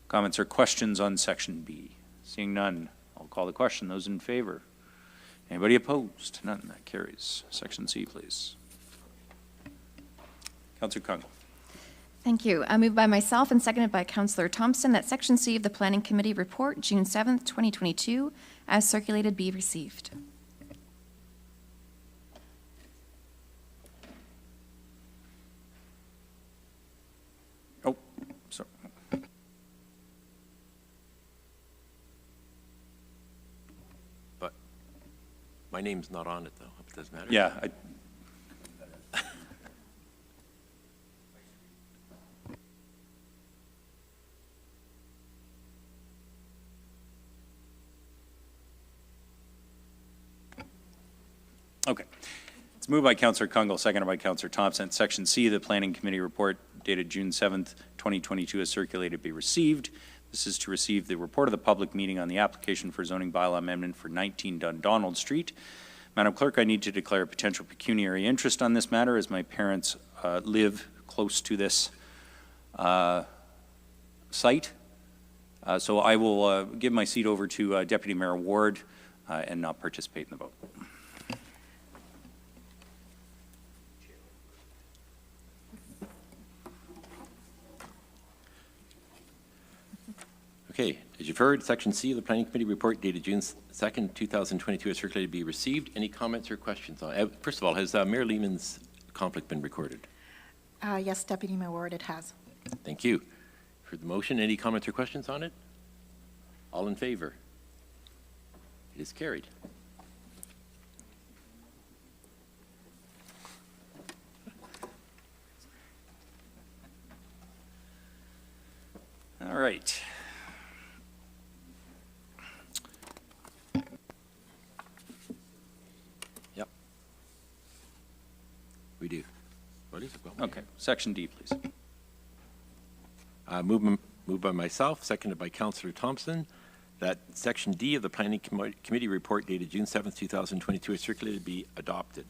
Comments or questions on Section B? Seeing none, I'll call the question. Those in favor? Anybody opposed? None. That carries. Section C, please. Councillor Kungle. Thank you. Moved by myself and seconded by Councillor Thompson that Section C of the Planning Committee report, June 7th, 2022, as circulated be received. Oh, sorry. But my name's not on it, though. Doesn't matter. Yeah. Okay. It's moved by Councillor Kungle, seconded by Councillor Thompson. Section C of the Planning Committee report dated June 7th, 2022 is circulated be received. This is to receive the report of the public meeting on the application for zoning bylaw amendment for 19 Dundonald Street. Madam Clerk, I need to declare a potential pecuniary interest on this matter as my parents live close to this site. So I will give my seat over to Deputy Mayor Ward and not participate in the vote. Okay, as you've heard, Section C of the Planning Committee report dated June 2nd, 2022 is circulated to be received. Any comments or questions on it? First of all, has Mayor Lehman's conflict been recorded? Yes, Deputy Mayor Ward, it has. Thank you. For the motion, any comments or questions on it? All in favor? It is carried. All right. Yep. We do. What is it? Okay, Section D, please. Moved by myself, seconded by Councillor Thompson, that Section D of the Planning Committee report dated June 7th, 2022 is circulated be adopted.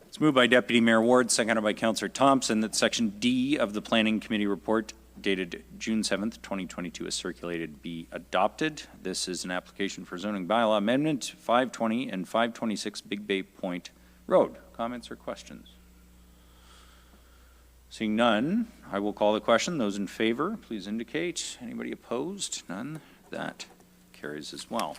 It's moved by Deputy Mayor Ward, seconded by Councillor Thompson, that Section D of the Planning Committee report dated June 7th, 2022 is circulated be adopted. This is an application for zoning bylaw amendment 520 and 526 Big Bay Point Road. Comments or questions? Seeing none, I will call the question. Those in favor, please indicate. Anybody opposed? None. That carries as well.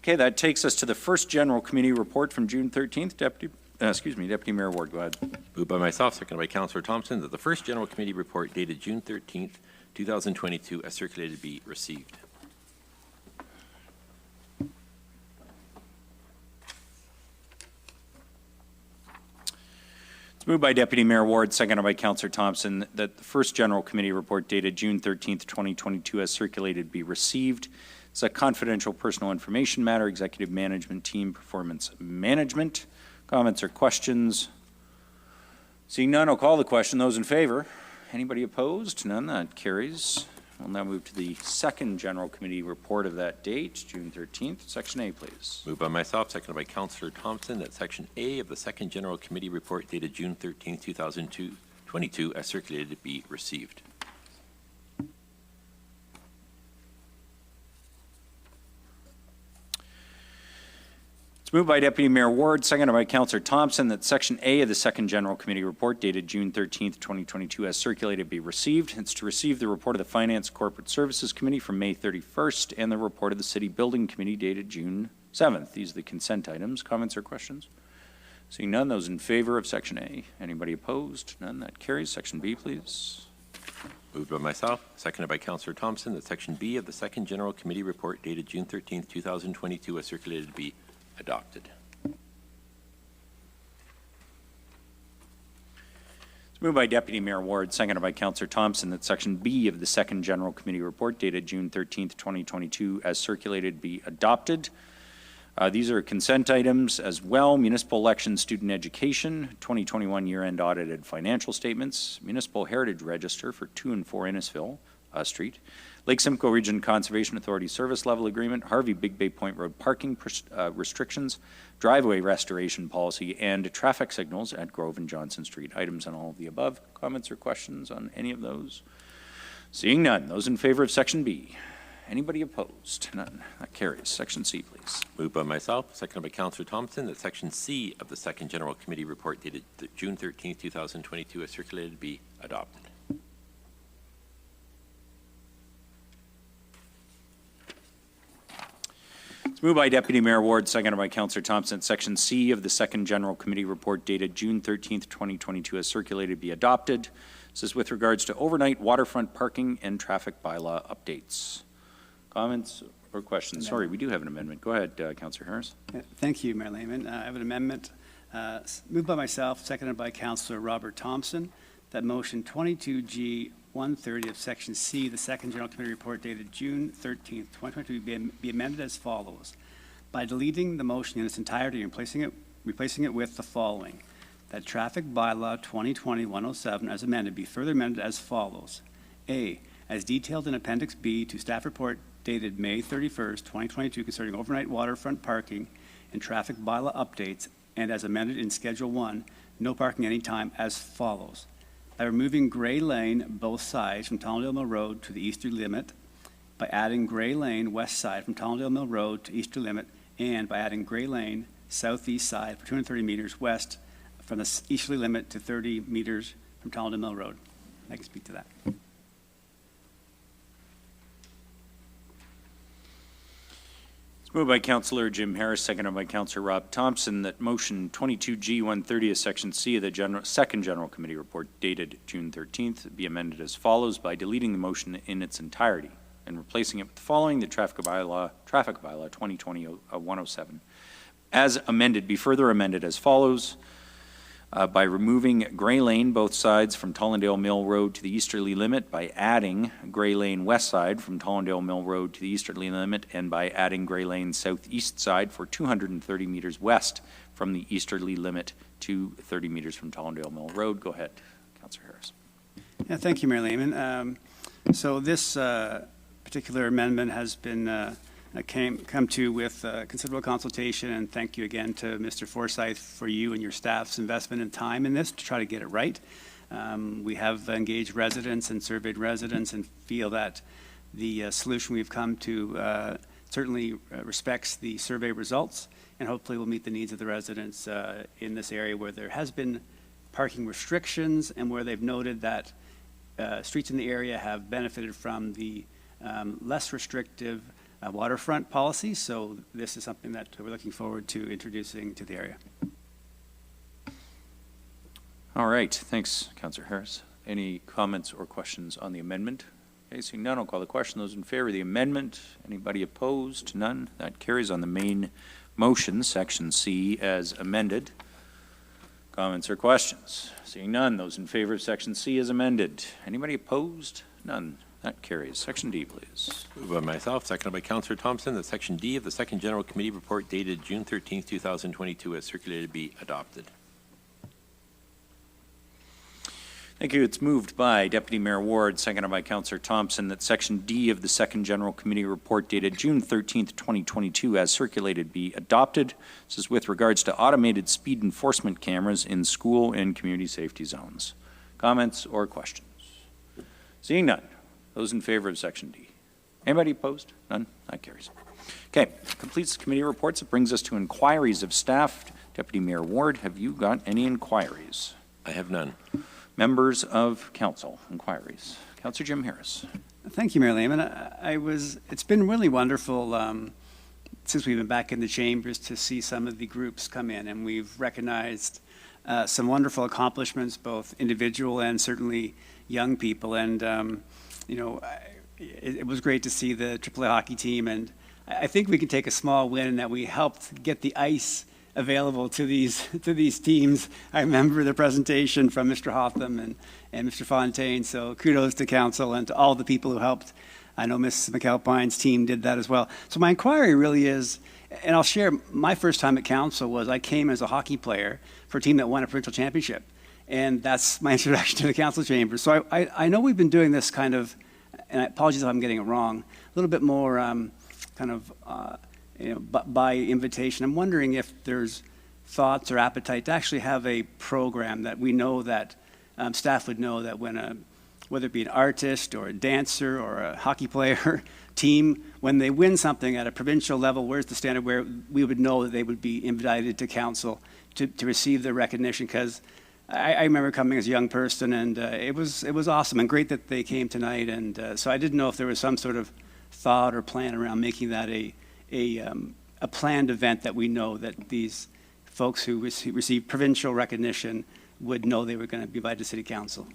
Okay, that takes us to the first general committee report from June 13th. Deputy Mayor Ward, go ahead. Moved by myself, seconded by Councillor Thompson, that the first general committee report dated June 13th, 2022 as circulated be received. It's moved by Deputy Mayor Ward, seconded by Councillor Thompson, that the first general committee report dated June 13th, 2022 as circulated be received. It's a confidential personal information matter, executive management team performance management. Comments or questions? Seeing none, I'll call the question. Those in favor? Anybody opposed? None. That carries. We'll now move to the second general committee report of that date, June 13th. Section A, please. Moved by myself, seconded by Councillor Thompson, that Section A of the second general committee report dated June 13th, 2022 as circulated be received. It's moved by Deputy Mayor Ward, seconded by Councillor Thompson, that Section A of the second general committee report dated June 13th, 2022 as circulated be received. It's to receive the report of the Finance Corporate Services Committee from May 31st and the report of the City Building Committee dated June 7th. These are the consent items. Comments or questions? Seeing none, those in favor of Section A. Anybody opposed? None. That carries. Section B, please. Moved by myself, seconded by Councillor Thompson, that Section B of the second general committee report dated June 13th, 2022 as circulated be adopted. It's moved by Deputy Mayor Ward, seconded by Councillor Thompson, that Section B of the second general committee report dated June 13th, 2022 as circulated be adopted. These are consent items as well. Municipal election, student education, 2021 year-end audited financial statements, municipal heritage register for 2 and 4 Innisfil Street, Lake Simcoe Region Conservation Authority service level agreement, Harvey Big Bay Point Road parking restrictions, driveway restoration policy, and traffic signals at Grove and Johnson Street. Items on all of the above. Comments or questions on any of those? Seeing none. Those in favor of Section B. Anybody opposed? None. That carries. Section C, please. Moved by myself, seconded by Councillor Thompson, that Section C of the second general committee report dated June 13th, 2022 as circulated be adopted. It's moved by Deputy Mayor Ward, seconded by Councillor Thompson. Section C of the second general committee report dated June 13th, 2022 as circulated be adopted. This is with regards to overnight waterfront parking and traffic bylaw updates. Comments or questions? Sorry, we do have an amendment. Go ahead, Councillor Harris. Thank you, Mayor Lehman. I have an amendment moved by myself, seconded by Councillor Robert Thompson, that motion 22G 130 of Section C, the Second General Committee Report dated June 13th, 2022, be amended as follows. By deleting the motion in its entirety and replacing it with the following. That Traffic Bylaw 2020-107 as amended be further amended as follows. A, as detailed in Appendix B to staff report dated May 31st, 2022 concerning overnight waterfront parking and traffic bylaw updates, and as amended in Schedule 1, no parking anytime as follows. By removing Gray Lane both sides from Tallendale Mill Road to the easterly limit, by adding Gray Lane west side from Tallendale Mill Road to easterly limit, and by adding Gray Lane southeast side for 230 meters west from the easterly limit to 30 meters from Tallendale Mill Road. I can speak to that. It's moved by Councillor Jim Harris, seconded by Councillor Rob Thompson, that motion 22G 130 of Section C of the Second General Committee Report dated June 13th be amended as follows by deleting the motion in its entirety and replacing it with the following. The Traffic Bylaw 2020-107 as amended be further amended as follows. By removing Gray Lane both sides from Tallendale Mill Road to the easterly limit, by adding Gray Lane west side from Tallendale Mill Road to the easterly limit, and by adding Gray Lane southeast side for 230 meters west from the easterly limit to 30 meters from Tallendale Mill Road. Go ahead, Councillor Harris. Yeah, thank you, Mayor Lehman. So this particular amendment has been come to with considerable consultation, and thank you again to Mr. Forsyth for you and your staff's investment and time in this to try to get it right. We have engaged residents and surveyed residents and feel that the solution we've come to certainly respects the survey results, and hopefully will meet the needs of the residents in this area where there has been parking restrictions and where they've noted that streets in the area have benefited from the less restrictive waterfront policy. So this is something that we're looking forward to introducing to the area. All right, thanks, Councillor Harris. Any comments or questions on the amendment? Okay, seeing none, I'll call the question. Those in favor of the amendment? Anybody opposed? None. That carries on the main motion, Section C, as amended. Comments or questions? Seeing none, those in favor of Section C as amended? Anybody opposed? None. That carries. Section D, please. Moved by myself, seconded by Councillor Thompson, that Section D of the Second General Committee Report dated June 13th, 2022 as circulated be adopted. Thank you. It's moved by Deputy Mayor Ward, seconded by Councillor Thompson, that Section D of the Second General Committee Report dated June 13th, 2022 as circulated be adopted. This is with regards to automated speed enforcement cameras in school and community safety zones. Comments or questions? Seeing none. Those in favor of Section D? Anybody opposed? None? That carries. Okay, completes the committee reports. It brings us to inquiries of staff. Deputy Mayor Ward, have you got any inquiries? I have none. Members of council, inquiries. Councillor Jim Harris. Thank you, Mayor Lehman. It's been really wonderful since we've been back in the chambers to see some of the groups come in, and we've recognized some wonderful accomplishments, both individual and certainly young people. And you know, it was great to see the AAA hockey team, and I think we can take a small win in that we helped get the ice available to these teams. I remember the presentation from Mr. Hotham and Mr. Fontaine, so kudos to council and to all the people who helped. I know Ms. McAlpine's team did that as well. So my inquiry really is, and I'll share, my first time at council was I came as a hockey player for a team that won a provincial championship. And that's my introduction to the council chambers. So I know we've been doing this kind of, and I apologize if I'm getting it wrong, a little bit more by invitation. I'm wondering if there's thoughts or appetite to actually have a program that we know that staff would know that when whether it be an artist or a dancer or a hockey player team, when they win something at a provincial level, where's the standard where we would know that they would be invited to council to receive their recognition? Because I remember coming as a young person, and it was awesome and great that they came tonight. And so I didn't know if there was some sort of thought or plan around making that a planned event that we know that these folks who receive provincial recognition would know they were going to be invited to City Council.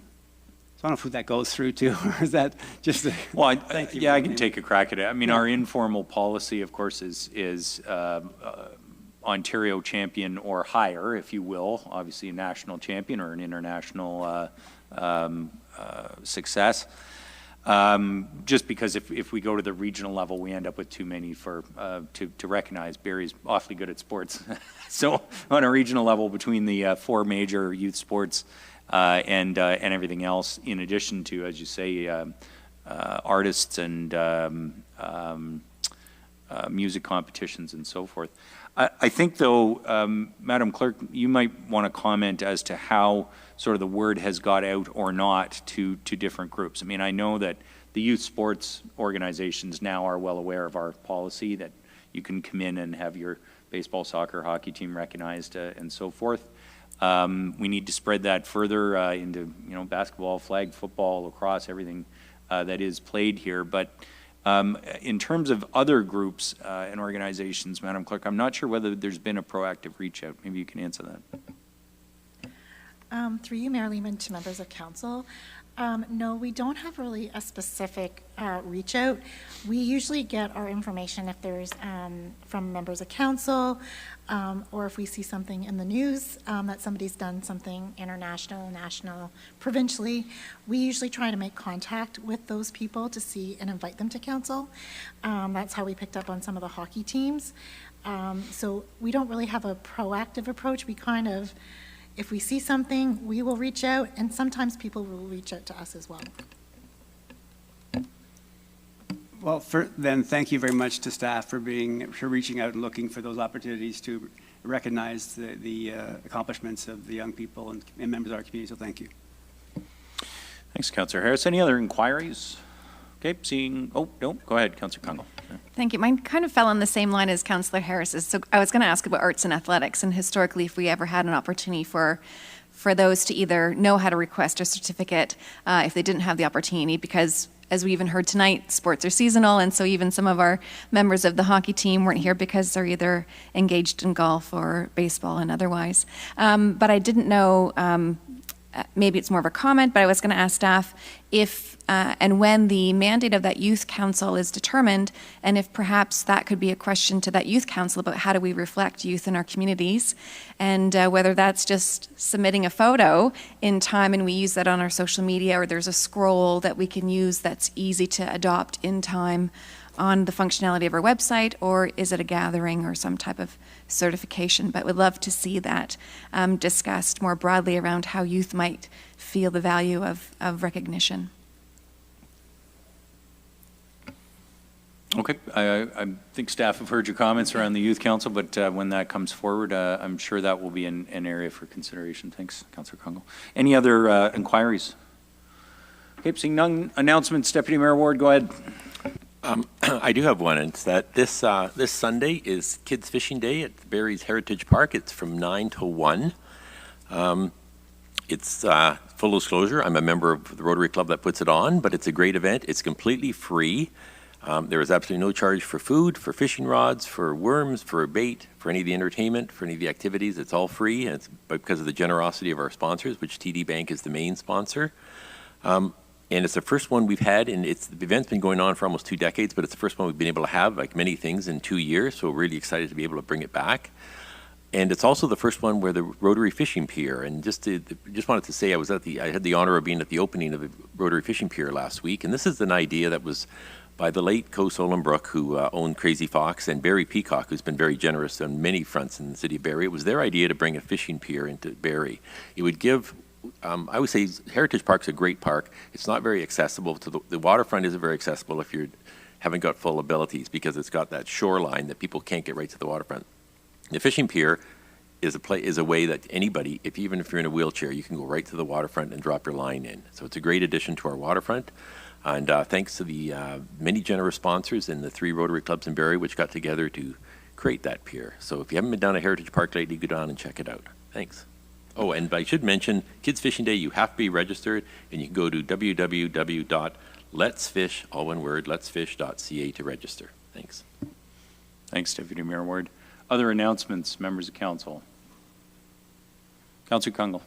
I don't know who that goes through to, or is that just a... Well, Thank you, yeah, I Mayor can Lehman. take a crack at it. I mean, our informal policy, of course, is Ontario champion or higher, if you will, obviously a national champion or an international success. Just because if we go to the regional level, we end up with too many for to recognize. Barrie's awfully good at sports. So on a regional level, between the 4 major youth sports and everything else, in addition to, as you say, artists and music competitions and so forth. I think, though, Madam Clerk, you might want to comment as to how sort of the word has got out or not to different groups. I mean, I know that the youth sports organizations now are well aware of our policy that you can come in and have your baseball, soccer, hockey team recognized and so forth. We need to spread that further into, basketball, flag football, lacrosse, everything that is played here. But in terms of other groups and organizations, Madam Clerk, I'm not sure whether there's been a proactive reach out. Maybe you can answer that. Through you, Mayor Lehman, to members of council. No, we don't have really a specific reach out. We usually get our information if there's from members of council, or if we see something in the news that somebody's done something international, national, provincially. We usually try to make contact with those people to see and invite them to council. That's how we picked up on some of the hockey teams. So we don't really have a proactive approach. We kind of, if we see something, we will reach out, and sometimes people will reach out to us as well. Well, then, thank you very much to staff for reaching out and looking for those opportunities to recognize the accomplishments of the young people and members of our community, so thank you. Thanks, Councillor Harris. Any other inquiries? Okay, go ahead, Councillor Kungle. Thank you. Mine kind of fell on the same line as Councillor Harris's. So I was going to ask about arts and athletics, and historically, if we ever had an opportunity for those to either know how to request a certificate if they didn't have the opportunity, because as we even heard tonight, sports are seasonal, and so even some of our members of the hockey team weren't here because they're either engaged in golf or baseball and otherwise. But I didn't know, maybe it's more of a comment, but I was going to ask staff if and when the mandate of that youth council is determined, and if perhaps that could be a question to that youth council about how do we reflect youth in our communities, and whether that's just submitting a photo in time and we use that on our social media, or there's a scroll that we can use that's easy to adopt in time on the functionality of our website, or is it a gathering or some type of certification? But would love to see that discussed more broadly around how youth might feel the value of recognition. Okay, I think staff have heard your comments around the youth council, but when that comes forward, I'm sure that will be an area for consideration. Thanks, Councillor Kungle. Any other inquiries? Okay, seeing none. Announcements, Deputy Mayor Ward, go ahead. I do have one, and it's that this Sunday is Kids Fishing Day at Barrie's Heritage Park. It's from 9 to 1. It's full disclosure, I'm a member of the Rotary Club that puts it on, but it's a great event. It's completely free. There is absolutely no charge for food, for fishing rods, for worms, for bait, for any of the entertainment, for any of the activities. It's all free, and it's because of the generosity of our sponsors, which TD Bank is the main sponsor. And it's the first one we've had, and the event's been going on for almost 2 decades, but it's the first one we've been able to have, like many things, in 2 years, so we're really excited to be able to bring it back. And it's also the first one where the Rotary Fishing Pier, and just wanted to say I had the honor of being at the opening of the Rotary Fishing Pier last week, and this is an idea that was by the late Co Solenbrook, who owned Crazy Fox, and Barrie Peacock, who's been very generous on many fronts in the city of Barrie. It was their idea to bring a fishing pier into Barrie. It would give, I would say Heritage Park's a great park. It's not very accessible to the waterfront isn't very accessible if you haven't got full abilities, because it's got that shoreline that people can't get right to the waterfront. The fishing pier is a way that anybody, even if you're in a wheelchair, you can go right to the waterfront and drop your line in. So it's a great addition to our waterfront. And thanks to the many generous sponsors and the 3 Rotary Clubs in Barrie, which got together to create that pier. So if you haven't been down to Heritage Park lately, go down and check it out. Thanks. Oh, and I should mention, Kids Fishing Day, you have to be registered, and you can go to www.letsfish, all one word, letsfish.ca to register. Thanks. Thanks, Deputy Mayor Ward. Other announcements, members of council? Councillor Kungle.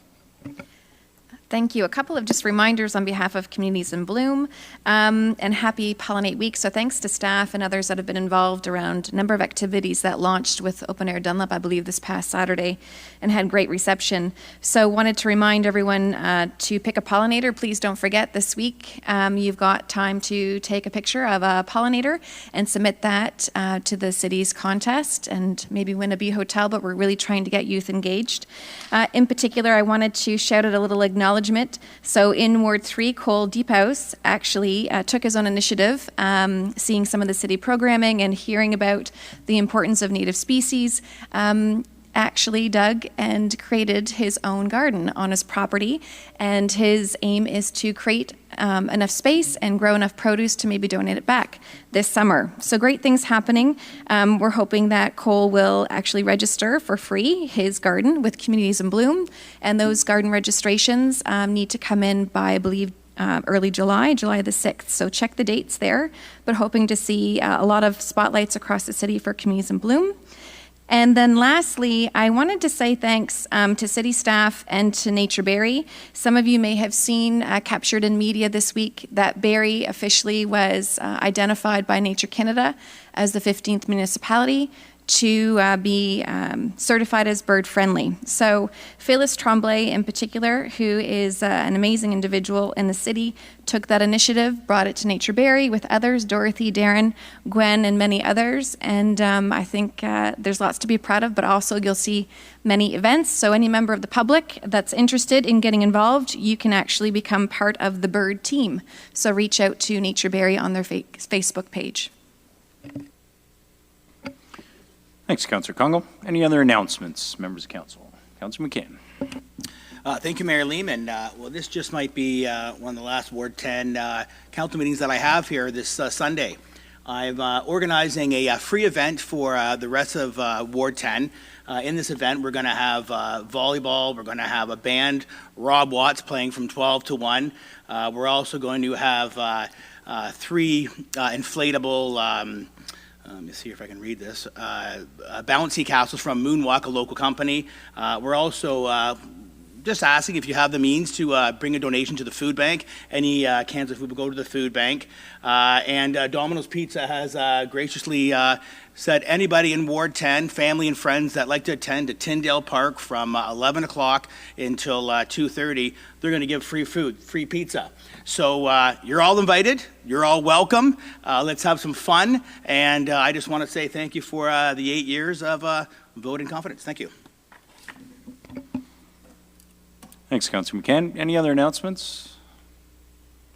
Thank you. A couple of just reminders on behalf of Communities in Bloom, and happy Pollinate Week. So thanks to staff and others that have been involved around a number of activities that launched with Open Air Dunlop, I believe, this past Saturday and had great reception. So wanted to remind everyone to pick a pollinator. Please don't forget this week you've got time to take a picture of a pollinator and submit that to the city's contest and maybe win a bee hotel, but we're really trying to get youth engaged. In particular, I wanted to shout out a little acknowledgement. So in Ward 3, Cole Deephouse actually took his own initiative, seeing some of the city programming and hearing about the importance of native species, actually dug and created his own garden on his property. And his aim is to create enough space and grow enough produce to maybe donate it back this summer. So great things happening. We're hoping that Cole will actually register for free his garden with Communities in Bloom. And those garden registrations need to come in by, I believe, early July the 6th. So check the dates there, but hoping to see a lot of spotlights across the city for Communities in Bloom. And then lastly, I wanted to say thanks to city staff and to Nature Barrie. Some of you may have seen captured in media this week that Barrie officially was identified by Nature Canada as the 15th municipality to be certified as bird friendly. So Phyllis Tremblay in particular, who is an amazing individual in the city, took that initiative, brought it to Nature Barrie with others, Dorothy, Darren, Gwen, and many others. And I think there's lots to be proud of, but also you'll see many events. So any member of the public that's interested in getting involved, you can actually become part of the bird team. So reach out to Nature Barrie on their Facebook page. Thanks, Councillor Congo. Any other announcements, members of council? Councillor McCann. Thank you, Mayor Lehman. Well, this just might be one of the last Ward 10 council meetings that I have here this Sunday. I'm organizing a free event for the rest of Ward 10. In this event, we're going to have volleyball. We're going to have a band, Rob Watts, playing from 12 to 1. We're also going to have 3 inflatable let me see if I can read this. Bouncy castles from Moonwalk, a local company. We're also just asking if you have the means to bring a donation to the food bank. Any cans of food will go to the food bank. And Domino's Pizza has graciously said anybody in Ward 10, family and friends that like to attend to Tyndale Park from 11 o'clock until 2:30, they're going to give free food, free pizza. So you're all invited. You're all welcome. Let's have some fun. And I just want to say thank you for the 8 years of voting confidence. Thank you. Thanks, Councillor McCann. Any other announcements?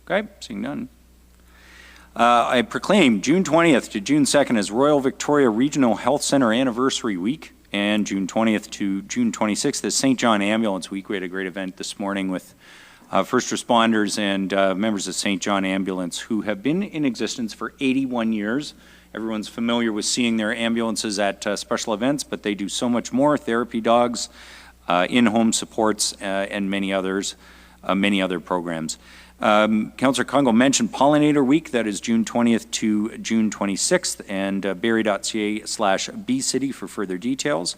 Okay, seeing none. I proclaim June 20th to June 2nd as Royal Victoria Regional Health Centre Anniversary Week, and June 20th to June 26th as St. John Ambulance Week. We had a great event this morning with first responders and members of St. John Ambulance who have been in existence for 81 years. Everyone's familiar with seeing their ambulances at special events, but they do so much more: therapy dogs, in-home supports, and many other programs. Councillor Congo mentioned Pollinator Week. That is June 20th to June 26th, and barrie.ca/bcity for further details.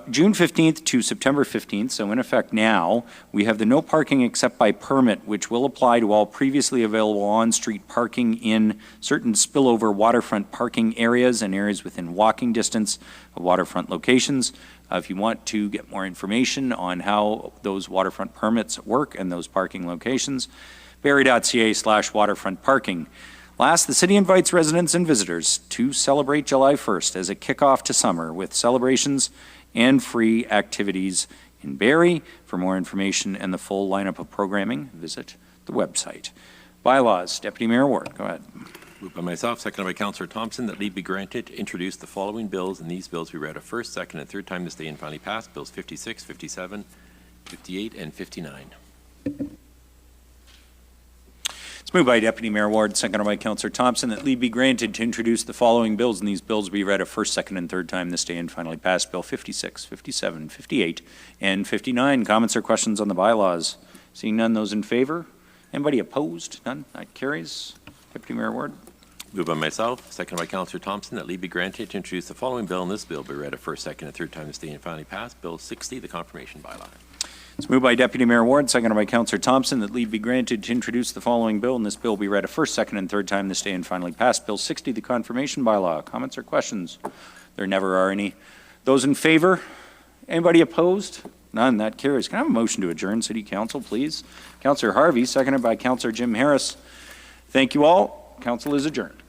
June 15th to September 15th, so in effect now, we have the no parking except by permit, which will apply to all previously available on-street parking in certain spillover waterfront parking areas and areas within walking distance of waterfront locations. If you want to get more information on how those waterfront permits work and those parking locations, barrie.ca/waterfront parking. Last, the city invites residents and visitors to celebrate July 1st as a kickoff to summer with celebrations and free activities in Barrie. For more information and the full lineup of programming, visit the website. Bylaws, Deputy Mayor Ward, go ahead. Moved by myself, seconded by Councillor Thompson, that leave be granted to introduce the following bills, and these bills be read a first, second, and third time this day and finally passed. Bills 56, 57, 58, and 59. It's moved by Deputy Mayor Ward, seconded by Councillor Thompson, that leave be granted to introduce the following bills, and these bills be read a first, second, and third time this day and finally passed. Bill 56, 57, 58, and 59. Comments or questions on the bylaws? Seeing none, those in favor? Anybody opposed? None? That carries. Deputy Mayor Ward. Moved by myself, seconded by Councillor Thompson, that leave be granted to introduce the following bill, and this bill be read a first, second, and third time this day and finally passed. Bill 60, the confirmation bylaw. It's moved by Deputy Mayor Ward, seconded by Councillor Thompson, that leave be granted to introduce the following bill, and this bill will be read a first, second, and third time this day and finally passed. Bill 60, the confirmation bylaw. Comments or questions? There never are any. Those in favor? Anybody opposed? None. That carries. Can I have a motion to adjourn City Council, please? Councillor Harvey, seconded by Councillor Jim Harris. Thank you all. Council is adjourned.